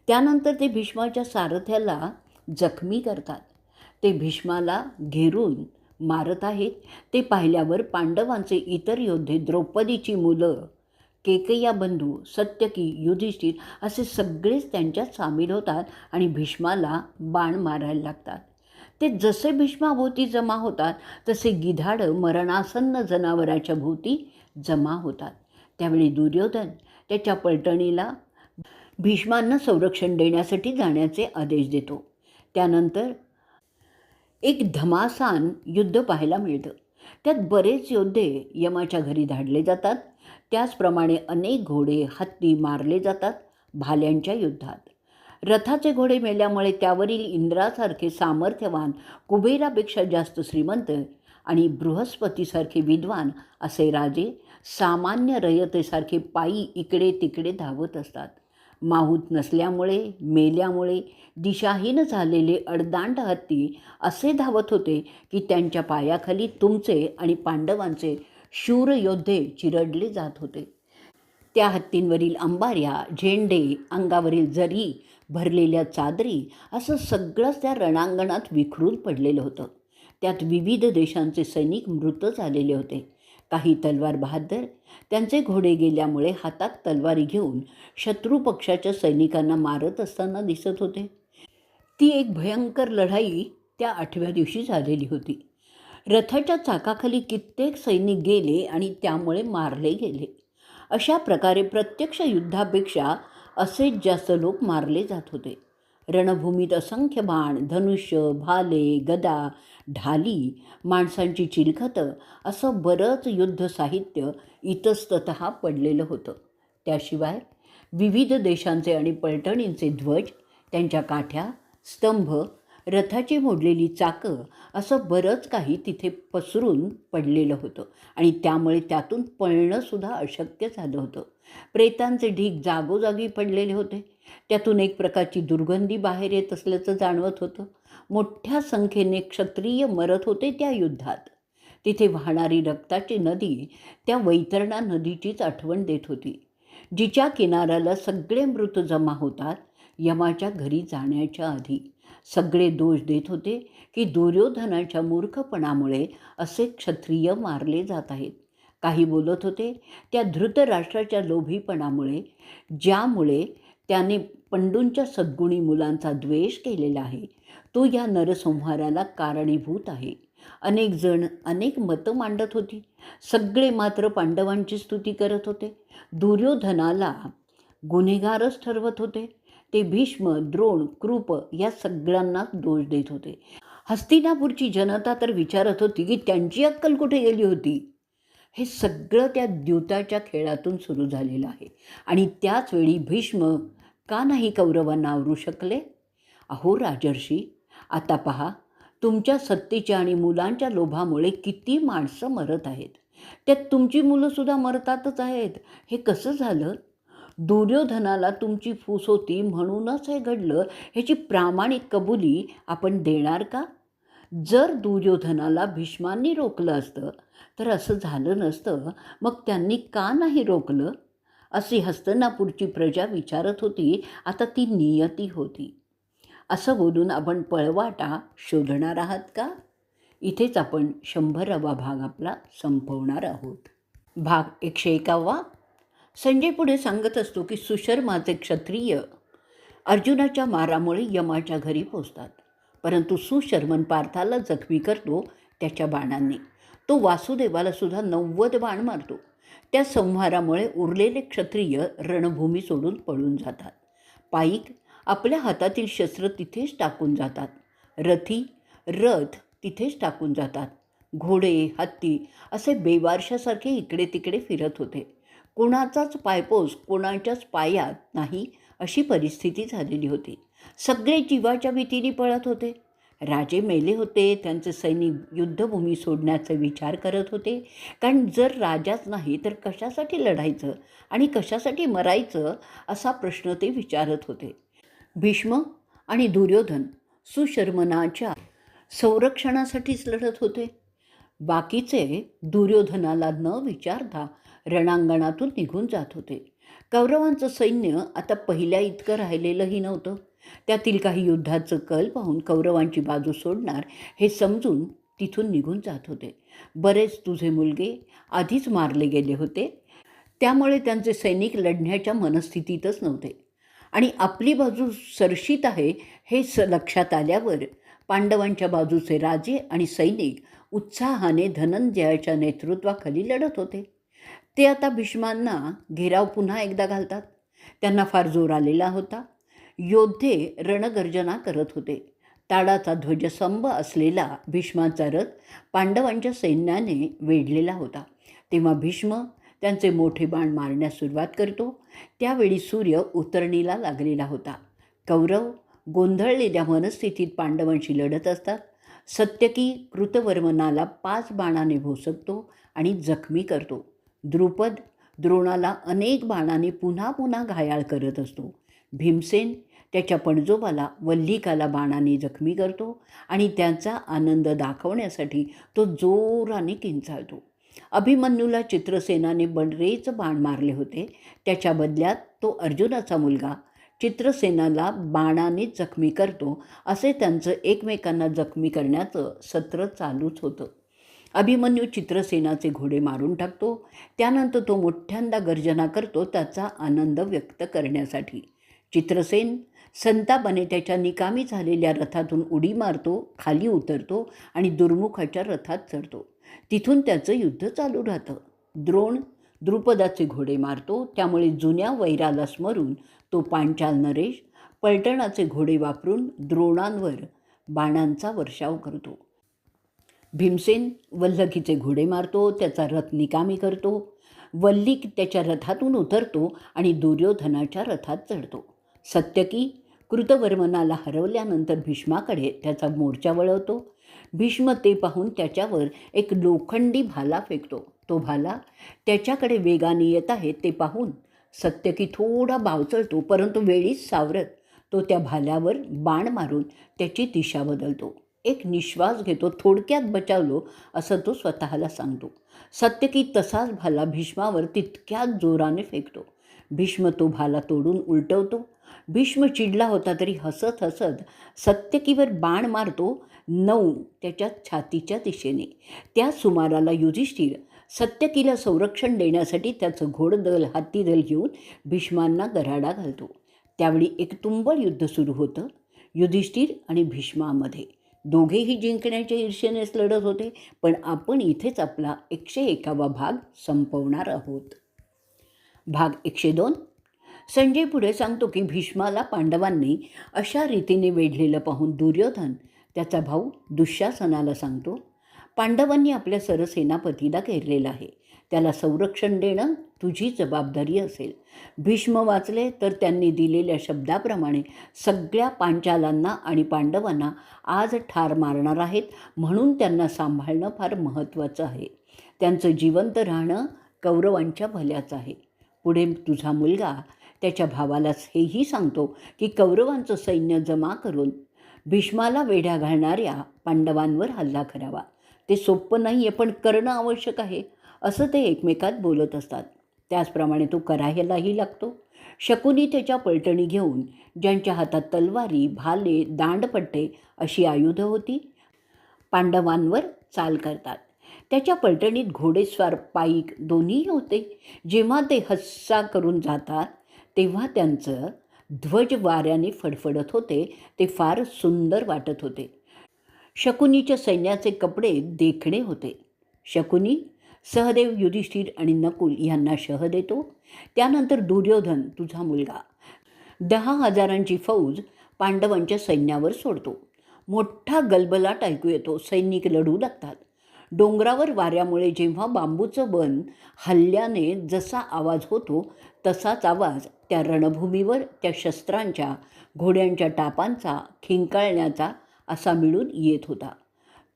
त्यानंतर ते भीष्माच्या सारथ्याला जखमी करतात. ते भीष्माला घेरून मारत आहेत. ते पाहिल्यावर पांडवांचे इतर योद्धे, द्रौपदीची मुलं, केकय्या बंधू, सत्यकी, युधिष्ठिर असे सगळेच त्यांच्यात सामील होतात आणि भीष्माला बाण मारायला लागतात. ते जसे भीष्माभोवती जमा होतात तसे गिधाडं मरणासन्न जनावराच्या भोवती जमा होतात. त्यावेळी दुर्योधन त्याच्या पलटणीला भीष्मांना संरक्षण देण्यासाठी जाण्याचे आदेश देतो. त्यानंतर एक घमासान युद्ध पाहायला मिळतं. त्यात बरेच योद्धे यमाच्या घरी धाडले जातात. त्याचप्रमाणे अनेक घोडे, हत्ती मारले जातात भाल्यांच्या युद्धात. रथाचे घोडे मेल्यामुळे त्यावरील इंद्रासारखे सामर्थ्यवान, कुबेरापेक्षा जास्त श्रीमंत आणि बृहस्पतीसारखे विद्वान असे राजे सामान्य रयतेसारखे पायी इकडे तिकडे धावत असतात. माहूत नसल्यामुळे, मेल्यामुळे दिशाहीन झालेले अडदांड हत्ती असे धावत होते की त्यांच्या पायाखाली तुमचे आणि पांडवांचे शूर योद्धे चिरडले जात होते. त्या हत्तींवरील अंबाऱ्या, झेंडे, अंगावरील जरी भरलेल्या चादरी असं सगळंच त्या रणांगणात विखरून पडलेलं होतं. त्यात विविध देशांचे सैनिक मृत झालेले होते. काही तलवार बहादर त्यांचे घोडे गेल्यामुळे हातात तलवारी घेऊन शत्रू पक्षाच्या सैनिकांना मारत असताना दिसत होते. ती एक भयंकर लढाई त्या 8व्या दिवशी झालेली होती. रथाच्या चाकाखाली कित्येक सैनिक गेले आणि त्यामुळे मारले गेले. अशा प्रकारे प्रत्यक्ष युद्धापेक्षा असेच जास्त लोक मारले जात होते. रणभूमीत असंख्य बाण, धनुष्य, भाले, गदा, ढाली, माणसांची चिलखतं असं बरंच युद्ध साहित्य इतस्ततः पडलेलं होतं. त्याशिवाय विविध देशांचे आणि पलटणींचे ध्वज, त्यांच्या काठ्या, स्तंभ, रथाची मोडलेली चाकं असं बरंच काही तिथे पसरून पडलेलं होतं आणि त्यामुळे त्यातून पळणंसुद्धा अशक्य झालं होतं. प्रेतांचे ढीग जागोजागी पडलेले होते. त्यातून एक प्रकारची दुर्गंधी बाहेर येत असल्याचं जाणवत होतं. मोठ्या संख्येने क्षत्रिय मरत होते त्या युद्धात. तिथे वाहणारी रक्ताची नदी त्या वैतरणा नदीचीच आठवण देत होती, जिच्या किनाऱ्याला सगळे मृत जमा होतात यमाच्या घरी जाण्याच्या आधी. सगळे दोष देत होते की दुर्योधनाच्या मूर्खपणामुळे असे क्षत्रिय मारले जात आहेत. काही बोलत होते त्या धृतराष्ट्राच्या लोभीपणामुळे, ज्यामुळे त्याने पंडूंच्या सद्गुणी मुलांचा द्वेष केलेला आहे, तो या नरसंहाराला कारणीभूत आहे. अनेक जण अनेक मतं मांडत होती. सगळे मात्र पांडवांची स्तुती करत होते. दुर्योधनाला गुन्हेगारच ठरवत होते. ते भीष्म, द्रोण, कृप या सगळ्यांनाच दोष देत होते. हस्तिनापूरची जनता तर विचारत होती की त्यांची अक्कल कुठे गेली होती. हे सगळं त्या द्यूताच्या खेळातून सुरू झालेलं आहे आणि त्याचवेळी भीष्म का नाही कौरवांना आवरू शकले? अहो राजर्षी, आता पहा, तुमच्या सत्तेच्या आणि मुलांच्या लोभामुळे किती माणसं मरत आहेत. त्यात तुमची मुलंसुद्धा मरतातच आहेत. हे कसं झालं? दुर्योधनाला तुमची फूस होती म्हणूनच हे घडलं, ह्याची प्रामाणिक कबुली आपण देणार का? जर दुर्योधनाला भीष्मांनी रोखलं असतं तर असं झालं नसतं. मग त्यांनी का नाही रोखलं अशी हस्तिनापूरची प्रजा विचारत होती. आता ती नियती होती. असं बोलून आपण पळवाटा शोधणार आहात का? इथेच आपण 100वा भाग आपला संपवणार आहोत. भाग 151. संजय पुढे सांगत असतो की सुशर्माचे क्षत्रिय अर्जुनाच्या मारामुळे यमाच्या घरी पोचतात, परंतु सुशर्मन पार्थाला जखमी करतो त्याच्या बाणांनी. तो वासुदेवाला सुद्धा 90 बाण मारतो. त्या संहारामुळे उरलेले क्षत्रिय रणभूमी सोडून पळून जातात. पाईक आपल्या हातातील शस्त्र तिथेच टाकून जातात. रथी रथ तिथेच टाकून जातात. घोडे, हत्ती असे बेवारशासारखे इकडे तिकडे फिरत होते. कोणाचाच पायपोस कोणाच्याच पायात नाही अशी परिस्थिती झालेली होती. सगळे जीवाच्या भीतीने पळत होते. राजे मेले होते, त्यांचे सैनिक युद्धभूमी सोडण्याचा विचार करत होते. कारण जर राजाच नाही तर कशासाठी लढायचं आणि कशासाठी मरायचं असा प्रश्न ते विचारत होते. भीष्म आणि दुर्योधन सुशर्मनाच्या संरक्षणासाठीच लढत होते. बाकीचे दुर्योधनाला न विचारता रणांगणातून निघून जात होते. कौरवांचं सैन्य आता पहिल्या इतकं राहिलेलंही नव्हतं. त्यातील काही युद्धाचं कल पाहून कौरवांची बाजू सोडणार हे समजून तिथून निघून जात होते. बरेच तुझे मुलगे आधीच मारले गेले होते, त्यामुळे त्यांचे सैनिक लढण्याच्या मनस्थितीतच नव्हते. आणि आपली बाजू सरशीत आहे हे लक्षात आल्यावर पांडवांच्या बाजूचे राजे आणि सैनिक उत्साहाने धनंजयाच्या नेतृत्वाखाली लढत होते. ते आता भीष्मांना घेराव पुन्हा एकदा घालतात. त्यांना फार जोर आलेला होता. योद्धे रणगर्जना करत होते. ताडाचा ध्वजस्तंभ असलेला भीष्माचा रथ पांडवांच्या सैन्याने वेढलेला होता. तेव्हा भीष्म त्यांचे मोठे बाण मारण्यास सुरुवात करतो. त्यावेळी सूर्य उतरणीला लागलेला होता. कौरव गोंधळलेल्या मनस्थितीत पांडवांशी लढत असतात. सत्यकी कृतवर्मनाला 5 बाणाने भोसकतो आणि जखमी करतो. द्रुपद द्रोणाला अनेक बाणाने पुन्हा पुन्हा घायाळ करत असतो. भीमसेन त्याच्या पणजोबाला वल्लिकाला बाणाने जखमी करतो आणि त्यांचा आनंद दाखवण्यासाठी तो जोराने किंचाळतो. अभिमन्यूला चित्रसेनाने बरेच बाण मारले होते. त्याच्या बदल्यात तो अर्जुनाचा मुलगा चित्रसेनाला बाणाने जखमी करतो. असे त्यांचं एकमेकांना जखमी करण्याचं सत्र चालूच होतं. अभिमन्यू चित्रसेनाचे घोडे मारून टाकतो. त्यानंतर तो मोठ्यांदा गर्जना करतो त्याचा आनंद व्यक्त करण्यासाठी. चित्रसेन संतापाने त्याच्या निकामी झालेल्या रथातून उडी मारतो, खाली उतरतो आणि दुर्मुखाच्या रथात चढतो. तिथून त्याचं युद्ध चालू राहतं. द्रोण द्रुपदाचे घोडे मारतो. त्यामुळे जुन्या वैराला स्मरून तो पांचाल नरेश पलटणाचे घोडे वापरून द्रोणांवर बाणांचा वर्षाव करतो. भीमसेन वल्लकीचे घोडे मारतो, त्याचा रथ निकामी करतो. वल्लिक त्याच्या रथातून उतरतो आणि दुर्योधनाच्या रथात चढतो. सत्यकी कृतवर्मनाला हरवल्यानंतर भीष्माकडे त्याचा मोर्चा वळवतो. भीष्म ते पाहून त्याच्यावर एक लोखंडी भाला फेकतो. तो भाला त्याच्याकडे वेगाने येत आहे ते पाहून सत्यकी थोडा बावचळतो, परंतु वेळीच सावरत तो त्या भाल्यावर बाण मारून त्याची दिशा बदलतो. एक निश्वास घेतो. थोडक्यात बचावलो असं तो स्वतःला सांगतो. सत्यकी तसाच भाला भीष्मावर तितक्याच जोराने फेकतो. भीष्म तो भाला तोडून उलटवतो. भीष्म चिडला होता तरी हसत हसत सत्यकीवर बाण मारतो. 9 त्याच्या छातीच्या दिशेने. त्या सुमाराला युधिष्ठिर सत्यकीला संरक्षण देण्यासाठी त्याचं घोडदल हातीदल घेऊन भीष्मांना गराडा घालतो. त्यावेळी एक तुंबळ युद्ध सुरू होतं युधिष्ठिर आणि भीष्मामध्ये. दोघेही जिंकण्याच्या ईर्षेनेच लढत होते. पण आपण इथेच आपला 101वा भाग संपवणार आहोत. भाग 102. संजय पुढे सांगतो की भीष्माला पांडवांनी अशा रीतीने वेढलेलं पाहून दुर्योधन त्याचा भाऊ दुःशासनाला सांगतो, पांडवांनी आपल्या सरसेनापतीला घेरलेलं आहे. त्याला संरक्षण देणं तुझी जबाबदारी असेल. भीष्म वाचले तर त्यांनी दिलेल्या शब्दाप्रमाणे सगळ्या पांचालांना आणि पांडवांना आज ठार मारणार आहेत. म्हणून त्यांना सांभाळणं फार महत्त्वाचं आहे. त्यांचं जिवंत राहणं कौरवांच्या भल्याचं आहे. पुढे तुझा मुलगा त्याच्या भावालाच हेही सांगतो की कौरवांचं सैन्य जमा करून भीष्माला वेढ्या घालणाऱ्या पांडवांवर हल्ला करावा. ते सोपं नाही आहे, पण करणं आवश्यक आहे असं ते एकमेकात बोलत असतात. त्याचप्रमाणे तो करायलाही लागतो. शकुनी त्याच्या पलटणी घेऊन, ज्यांच्या हातात तलवारी, भाले, दांडपट्टे अशी आयुधं होती, पांडवांवर चाल करतात. त्याच्या पलटणीत घोडेस्वार, पाईक दोन्हीही होते. जेव्हा ते हस्सा करून जातात तेव्हा त्यांचं ध्वज वाऱ्याने फडफडत होते. ते फार सुंदर वाटत होते. शकुनीच्या सैन्याचे कपडे देखणे होते. शकुनी सहदेव, युधिष्ठिर आणि नकुल यांना शह देतो. त्यानंतर दुर्योधन तुझा मुलगा 10,000ची फौज पांडवांच्या सैन्यावर सोडतो. मोठा गलबलाट ऐकू येतो. सैनिक लढू लागतात. डोंगरावर वाऱ्यामुळे जेव्हा बांबूचं बन हल्ल्याने जसा आवाज होतो तसाच आवाज त्या रणभूमीवर त्या शस्त्रांच्या, घोड्यांच्या टापांचा, खिंकाळण्याचा असा मिळून येत होता.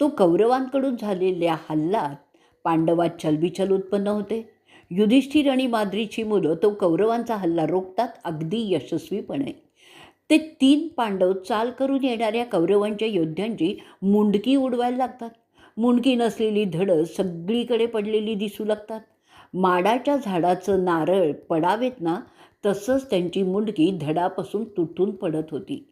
तो कौरवांकडून झालेल्या हल्ल्यात पांडवात चलबिचल उत्पन्न होते. युधिष्ठिर आणि माद्रीची मुलं तो कौरवांचा हल्ला रोखतात अगदी यशस्वीपणे. ते 3 पांडव चाल करून येणाऱ्या कौरवांच्या योद्ध्यांची मुंडकी उडवायला लागतात. मुंडकी नसलेली धडं सगळीकडे पडलेली दिसू लागतात. माडाच्या झाडाचं नारळ पडावेत ना, तसंच त्यांची मुंडकी धडापासून तुटून पडत होती.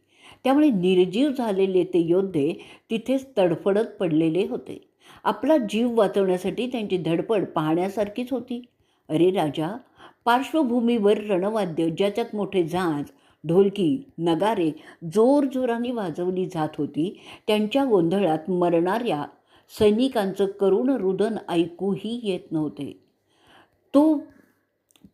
त्यामुळे निर्जीव झालेले ते योद्धे तिथेच तडफडत पडलेले होते. आपला जीव वाचवण्यासाठी त्यांची धडपड पाहण्यासारखीच होती. अरे राजा, पार्श्वभूमीवर रणवाद्य, ज्याच्यात मोठे झांज, ढोलकी, नगारे जोरजोराने वाजवली जात होती, त्यांच्या गोंधळात मरणाऱ्या सैनिकांचं करुण रुदन ऐकूही येत नव्हते. तो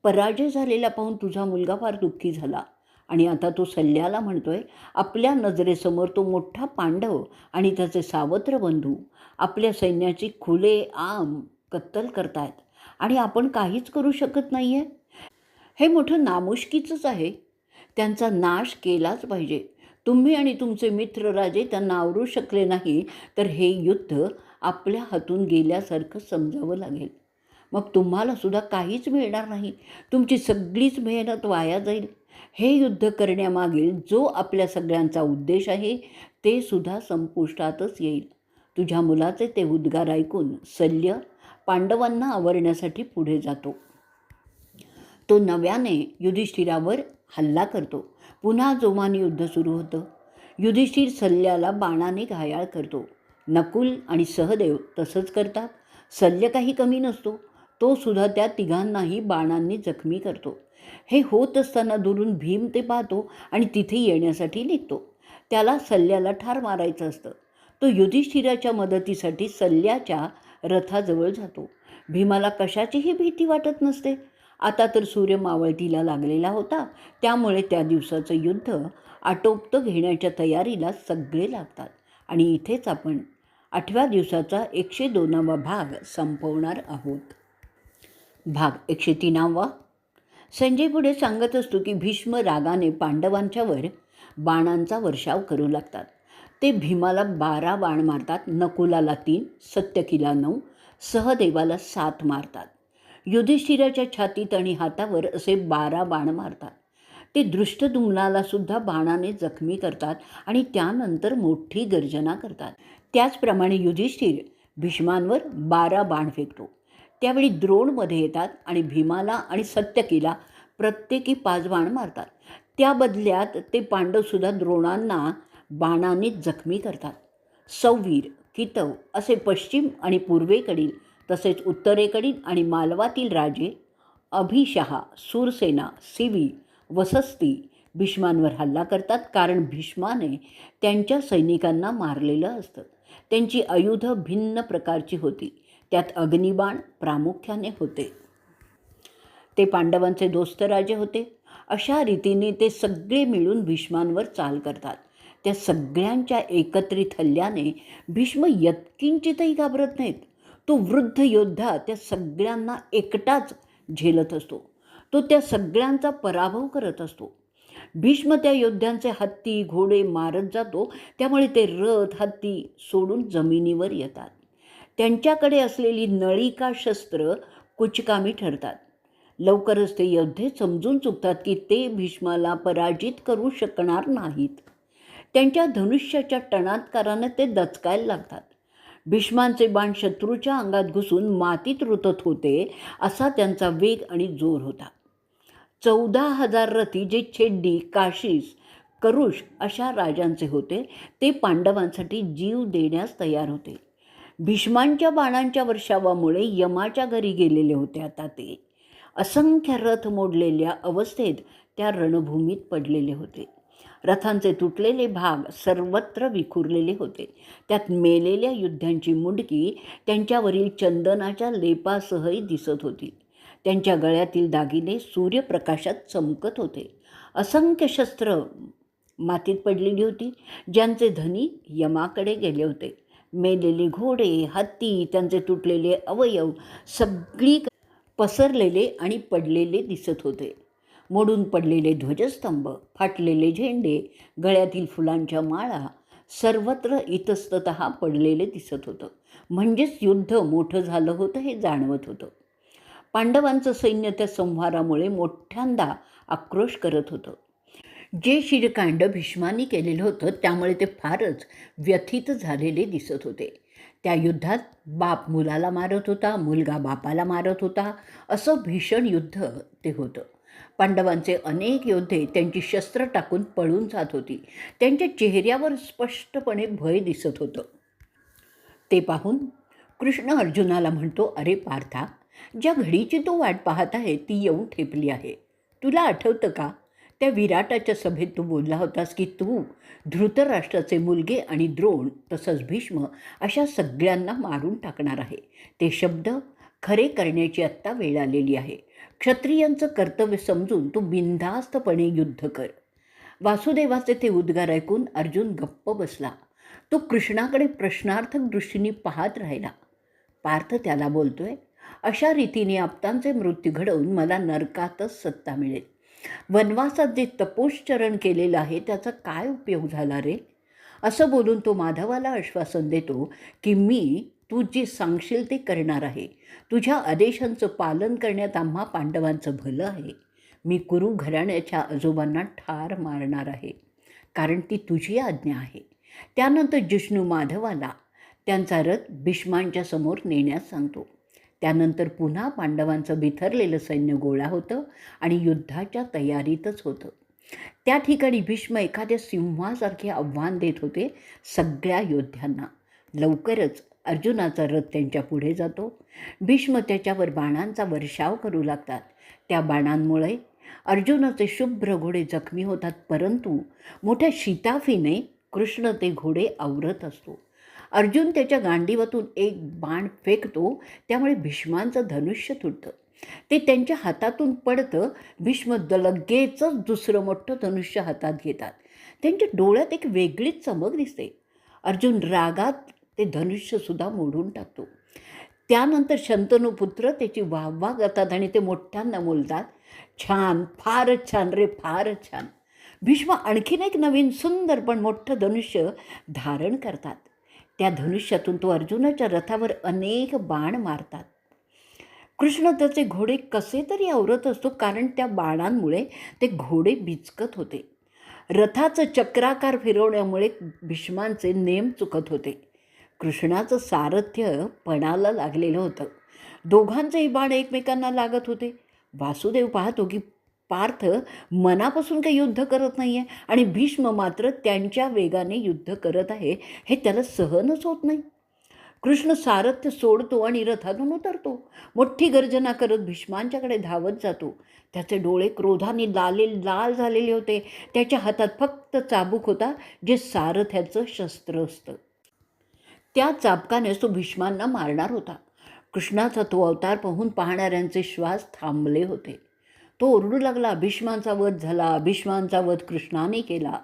पराजय झालेला पाहून तुझा मुलगा फार दुःखी झाला आणि आता तो सल्ल्याला म्हणतोय, आपल्या नजरेसमोर तो मोठा पांडव आणि त्याचे सावत्र बंधू आपल्या सैन्याची खुलेआम कत्तल करतायत आणि आपण काहीच करू शकत नाही आहे. हे मोठं नामुष्कीचंच आहे. त्यांचा नाश केलाच पाहिजे. तुम्ही आणि तुमचे मित्र राजे त्यांना आवरू शकले नाही तर हे युद्ध आपल्या हातून गेल्यासारखं समजावं लागेल. मग तुम्हाला सुद्धा काहीच मिळणार नाही. तुमची सगळीच मेहनत वाया जाईल. हे युद्ध करण्यामागील जो आपल्या सगळ्यांचा उद्देश आहे ते सुद्धा संपुष्टातच येईल. तुझ्या मुलाचे ते उद्गार ऐकून शल्य पांडवांना आवरण्यासाठी पुढे जातो. तो नव्याने युधिष्ठिरावर हल्ला करतो. पुन्हा जोमाने युद्ध सुरू होतं. युधिष्ठिर शल्याला बाणाने घायाळ करतो. नकुल आणि सहदेव तसंच करतात. शल्य काही कमी नसतो. तो सुद्धा त्या तिघांनाही बाणांनी जखमी करतो. हे होत असताना दुरून भीम ते पाहतो आणि तिथे येण्यासाठी निघतो. त्याला शल्याला ठार मारायचं असतं. तो युधिष्ठिराच्या मदतीसाठी शल्याच्या रथाजवळ जातो. भीमाला कशाचीही भीती वाटत नसते. आता तर सूर्य मावळतीला लागलेला होता. त्यामुळे त्या दिवसाचं युद्ध आटोपतं घेण्याच्या तयारीला सगळे लागतात. आणि इथेच आपण 8व्या दिवसाचा 102वा भाग संपवणार आहोत. भाग 103वा. संजय पुढे सांगत असतो की भीष्म रागाने पांडवांच्यावर बाणांचा वर्षाव करू लागतात. ते भीमाला 12 बाण मारतात. नकुलाला 3, सत्यकीला 9, सहदेवाला 7 मारतात. युधिष्ठिराच्या छातीत आणि हातावर असे 12 बाण मारतात. ते दृष्टद्युम्नाला सुद्धा बाणाने जखमी करतात आणि त्यानंतर मोठी गर्जना करतात. त्याचप्रमाणे युधिष्ठिर भीष्मांवर 12 बाण फेकतो. त्यावेळी द्रोणमध्ये येतात आणि भीमाला आणि सत्यकीला प्रत्येकी 5 बाण मारतात. त्या बदल्यात ते पांडवसुद्धा द्रोणांना बाणाने जखमी करतात. सौवीर, कितव असे पश्चिम आणि पूर्वेकडील तसेच उत्तरेकडील आणि मालवातील राजे अभिशहा, सूरसेना, सिवी, वसस्ती भीष्मांवर हल्ला करतात. कारण भीष्माने त्यांच्या सैनिकांना मारलेलं असतं. त्यांची आयुधं भिन्न प्रकारची होती. त्यात अग्निबाण प्रामुख्याने होते. ते पांडवांचे दोस्त राजे होते. अशा रीतीने ते सगळे मिळून भीष्मांवर चाल करतात. त्या सगळ्यांच्या एकत्रित हल्ल्याने भीष्म यत्किंचितही घाबरत नाहीत. तो वृद्ध योद्धा त्या सगळ्यांना एकटाच झेलत असतो. तो त्या सगळ्यांचा पराभव करत असतो. भीष्म त्या योद्ध्यांचे हत्ती घोडे मारत जातो. त्यामुळे ते रथ हत्ती सोडून जमिनीवर येतात. त्यांच्याकडे असलेली नळिका शस्त्र कुचकामी ठरतात. लवकरच ते योद्धे समजून चुकतात की ते भीष्माला पराजित करू शकणार नाहीत. त्यांच्या धनुष्याच्या टणात्काराने ते दचकायला लागतात. भीष्मांचे बाण शत्रूच्या अंगात घुसून मातीत रुतत होते असा त्यांचा वेग आणि जोर होता. 14,000 रथी जे छेड्डी, काशीस, करुष अशा राजांचे होते ते पांडवांसाठी जीव देण्यास तयार होते. भीष्मांच्या बाणांच्या वर्षावामुळे यमाच्या घरी गेलेले होते. आता ते असंख्य रथ मोडलेल्या अवस्थेत त्या रणभूमीत पडलेले होते. रथांचे तुटलेले भाग सर्वत्र विखुरलेले होते. त्यात मेलेल्या योद्ध्यांची मुंडकी त्यांच्यावरील चंदनाच्या लेपासहही दिसत होती. त्यांच्या गळ्यातील दागिने सूर्यप्रकाशात चमकत होते. असंख्य शस्त्र मातीत पडलेली होती, ज्यांचे धनी यमाकडे गेले होते. मेलेले घोडे, हत्ती, त्यांचे तुटलेले अवयव सगळी पसरलेले आणि पडलेले दिसत होते. मोडून पडलेले ध्वजस्तंभ, फाटलेले झेंडे, गळ्यातील फुलांच्या माळा सर्वत्र इतस्ततः पडलेले दिसत होतं. म्हणजेच युद्ध मोठं झालं होतं हे जाणवत होतं. पांडवांचं सैन्य त्या संहारामुळे मोठ्यांदा आक्रोश करत होतं. जे शिरकांड भीष्मांनी केलेलं होतं त्यामुळे ते फारच व्यथित झालेले दिसत होते. त्या युद्धात बाप मुलाला मारत होता, मुलगा बापाला मारत होता, असं भीषण युद्ध ते होतं. पांडवांचे अनेक योद्धे त्यांची शस्त्र टाकून पळून जात होती. त्यांच्या चेहऱ्यावर स्पष्टपणे भय दिसत होतं. ते पाहून कृष्ण अर्जुनाला म्हणतो, अरे पार्था, ज्या घडीची तू वाट पाहत आहे ती येऊन ठेपली आहे. तुला आठवतं का, त्या विराटाच्या सभेत तू बोलला होतास की तू धृतराष्ट्राचे मुलगे आणि द्रोण तसंच भीष्म अशा सगळ्यांना मारून टाकणार आहे. ते शब्द खरे करण्याची आत्ता वेळ आलेली आहे. क्षत्रियांचं कर्तव्य समजून तू बिनधास्तपणे युद्ध कर. वासुदेवाचे ते उद्गार ऐकून अर्जुन गप्प बसला. तो कृष्णाकडे प्रश्नार्थक दृष्टीने पाहत राहिला. पार्थ त्याला बोलतोय, अशा रीतीने आप्तांचे मृत्यू घडवून मला नरकातच सत्ता मिळेल. वनवासात जे तपोश्चरण केलेलं आहे त्याचा काय उपयोग झाला रे? असं बोलून तो माधवाला आश्वासन देतो की मी तू जे सांगशील ते करणार आहे. तुझ्या आदेशांचं पालन करण्यात आम्हा पांडवांचं भलं आहे. मी कुरु घराण्याच्या आजोबांना ठार मारणार आहे, कारण ती तुझी आज्ञा आहे. त्यानंतर जिष्णू माधवाला त्यांचा रथ भीष्मांच्या समोर नेण्यास सांगतो. त्यानंतर पुन्हा पांडवांचं बिथरलेलं सैन्य गोळा होतं आणि युद्धाच्या तयारीतच होतं. त्या ठिकाणी भीष्म एखाद्या सिंहासारखे आव्हान देत होते सगळ्या योद्ध्यांना. लवकरच अर्जुनाचा रथ त्यांच्या पुढे जातो. भीष्म त्याच्यावर बाणांचा वर्षाव करू लागतात. त्या बाणांमुळे अर्जुनाचे शुभ्र घोडे जखमी होतात, परंतु मोठ्या शिताफीने कृष्ण ते घोडे आवरत असतो. अर्जुन त्याच्या गांडीवातून एक बाण फेकतो, त्यामुळे भीष्मांचं धनुष्य तुटतं. ते त्यांच्या हातातून पडतं. भीष्म लगेचच दुसरं मोठं धनुष्य हातात घेतात. त्यांच्या डोळ्यात एक वेगळीच चमक दिसते. अर्जुन रागात ते धनुष्यसुद्धा मोडून टाकतो. त्यानंतर शंतनुपुत्र त्याची वाहवा करतात आणि ते मोठ्यांना बोलतात, छान, फारच छान रे, फारच छान. भीष्म आणखीन एक नवीन सुंदर पण मोठं धनुष्य धारण करतात. त्या धनुष्यातून तो अर्जुनाच्या रथावर अनेक बाण मारतात. कृष्ण त्याचे घोडे कसे तरी आवरत असतो, कारण त्या बाणांमुळे ते घोडे बिचकत होते. रथाचं चक्राकार फिरवण्यामुळे भीष्मांचे नेम चुकत होते. कृष्णाचं सारथ्य पणाला लागलेलं होतं. दोघांचेही बाण एकमेकांना लागत होते. वासुदेव पाहतो की पार्थ मनापासून काही युद्ध करत नाही आहे आणि भीष्म मात्र त्यांच्या वेगाने युद्ध करत आहे, हे त्याला सहनच होत नाही. कृष्ण सारथ्य सोडतो आणि रथातून उतरतो. मोठी गर्जना करत भीष्मांच्याकडे धावत जातो. त्याचे डोळे क्रोधाने लाल झालेले होते. त्याच्या हातात फक्त चाबूक होता, जे सारथ्याचं शस्त्र असतं. त्या चाबकानेच तो भीष्मांना मारणार होता. कृष्णाचा तो अवतार पाहून पाहणाऱ्यांचे श्वास थांबले होते. तो ओरडू लागला, भीष्मांचा वध झाला, भीष्मांचा वध कृष्णाने केला,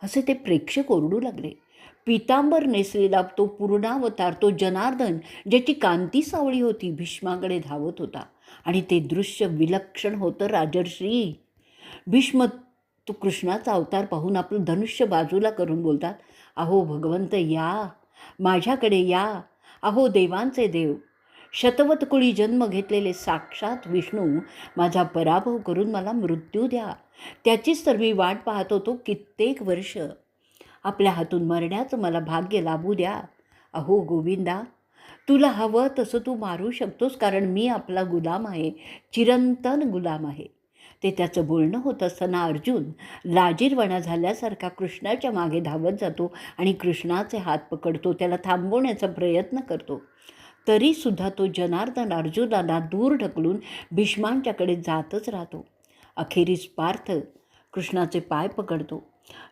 असे ते प्रेक्षक ओरडू लागले. पितांबर नेसलेला तो पूर्णावतार, तो जनार्दन, ज्याची कांती सावळी होती, भीष्माकडे धावत होता आणि ते दृश्य विलक्षण होतं राजर्षी. भीष्म तो कृष्णाचा अवतार पाहून आपलं धनुष्य बाजूला करून बोलतात, अहो भगवंत या, माझ्याकडे या. अहो देवांचे देव, शतवतकुळी जन्म घेतलेले साक्षात विष्णू, माझा पराभव करून मला मृत्यू द्या. त्याचीच तर मी वाट पाहत होतो कित्येक वर्ष. आपल्या हातून मरण्याचं मला भाग्य लाभू द्या. अहो गोविंदा, तुला हवं तसं तू मारू शकतोस, कारण मी आपला गुलाम आहे, चिरंतन गुलाम आहे. ते त्याचं बोलणं होत असताना अर्जुन लाजीरवाणा झाल्यासारखा कृष्णाच्या मागे धावत जातो आणि कृष्णाचे हात पकडतो, त्याला थांबवण्याचा प्रयत्न करतो. तरीसुद्धा तो जनार्दन अर्जुनाला दूर ढकलून भीष्मांच्याकडे जातच राहतो. अखेरीस पार्थ कृष्णाचे पाय पकडतो.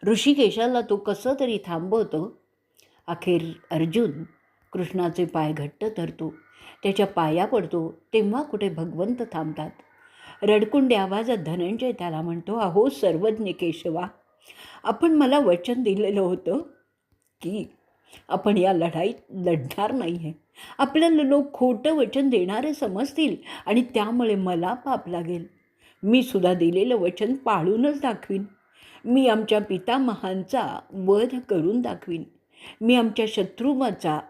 ऋषिकेशाला तो कसं तरी थांबवतो. अखेर अर्जुन कृष्णाचे पाय घट्ट धरतो, त्याच्या पाया पडतो. तेव्हा कुठे भगवंत थांबतात. रडकुंडे आवाजात धनंजय त्याला म्हणतो, अहो सर्वज्ञ केशवा, आपण मला वचन दिलेलं होतं की आपण या लढाईत लढणार नाही आहे. आपल्याला लोक खोटं वचन देणारे समजतील आणि त्यामुळे मला पाप लागेल. मी सुद्धा दिलेलं वचन पाळूनच दाखवीन. मी आमच्या पितामहांचा वध करून दाखवीन. मी आमच्या शत्रूचा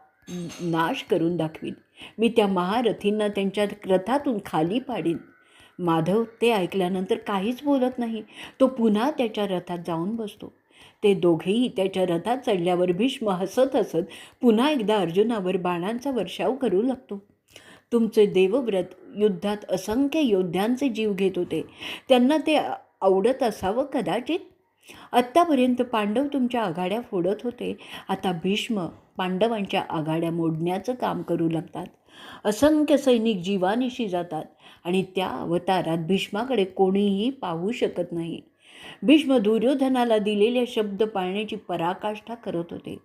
नाश करून दाखवीन. मी त्या महारथींना त्यांच्या रथातून खाली पाडीन. माधव ते ऐकल्यानंतर काहीच बोलत नाही. तो पुन्हा त्याच्या रथात जाऊन बसतो. ते दोघेही त्याच्या रथात चढल्यावर भीष्म हसत हसत पुन्हा एकदा अर्जुनावर बाणांचा वर्षाव करू लागतो. तुमचे देवव्रत युद्धात असंख्य योद्ध्यांचे जीव घेत होते. त्यांना ते आवडत असावं कदाचित. आत्तापर्यंत पांडव तुमच्या आघाड्या फोडत होते. आता भीष्म पांडवांच्या आघाड्या मोडण्याचं काम करू लागतात. असंख्य सैनिक जीवानिशी जातात आणि त्या अवतारात भीष्माकडे कोणीही पाहू शकत नाही. भीष्म दुर्योधनाला दिलेले शब्द पाळण्याची पराकाष्ठा करत होते.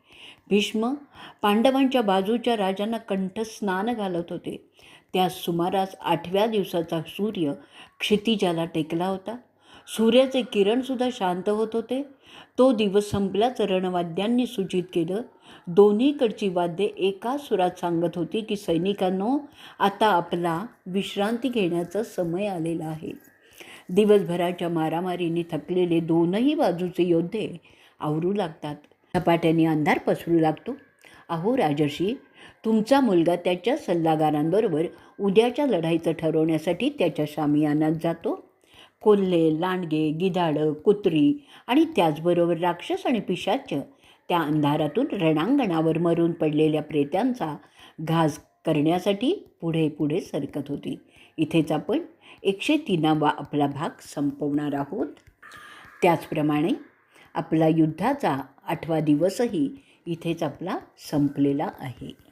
भीष्म पांडवांच्या बाजूच्या राजांना कंठस्नान घालत होते. त्या सुमारास 8व्या दिवसाचा सूर्य क्षितिजाला टेकला होता. सूर्याचे किरणसुद्धा शांत होत होते. तो दिवस संपल्याचं रणवाद्यांनी सूचित केलं. दोन्हीकडची वाद्ये एकाच सुरात सांगत होती की सैनिकांनो, आता आपला विश्रांती घेण्याचा समय आलेला आहे. दिवसभराच्या मारामारीने थकलेले दोनही बाजूचे योद्धे आवरू लागतात. झपाट्याने अंधार पसरू लागतो. अहो राजर्षी, तुमचा मुलगा त्याच्या सल्लागारांबरोबर उद्याच्या लढाईचं ठरवण्यासाठी त्याच्या शामियानात जातो. कोल्हे, लांडगे, गिधाडं, कुत्री आणि त्याचबरोबर राक्षस आणि पिशाच्य त्या अंधारातून रणांगणावर मरून पडलेल्या प्रेत्यांचा घास करण्यासाठी पुढे पुढे सरकत होती. इथेच आपण 103वा आपला भाग संपवणार आहोत. त्याचप्रमाणे आपला युद्धाचा 8वा दिवसही इथेच आपला संपलेला आहे.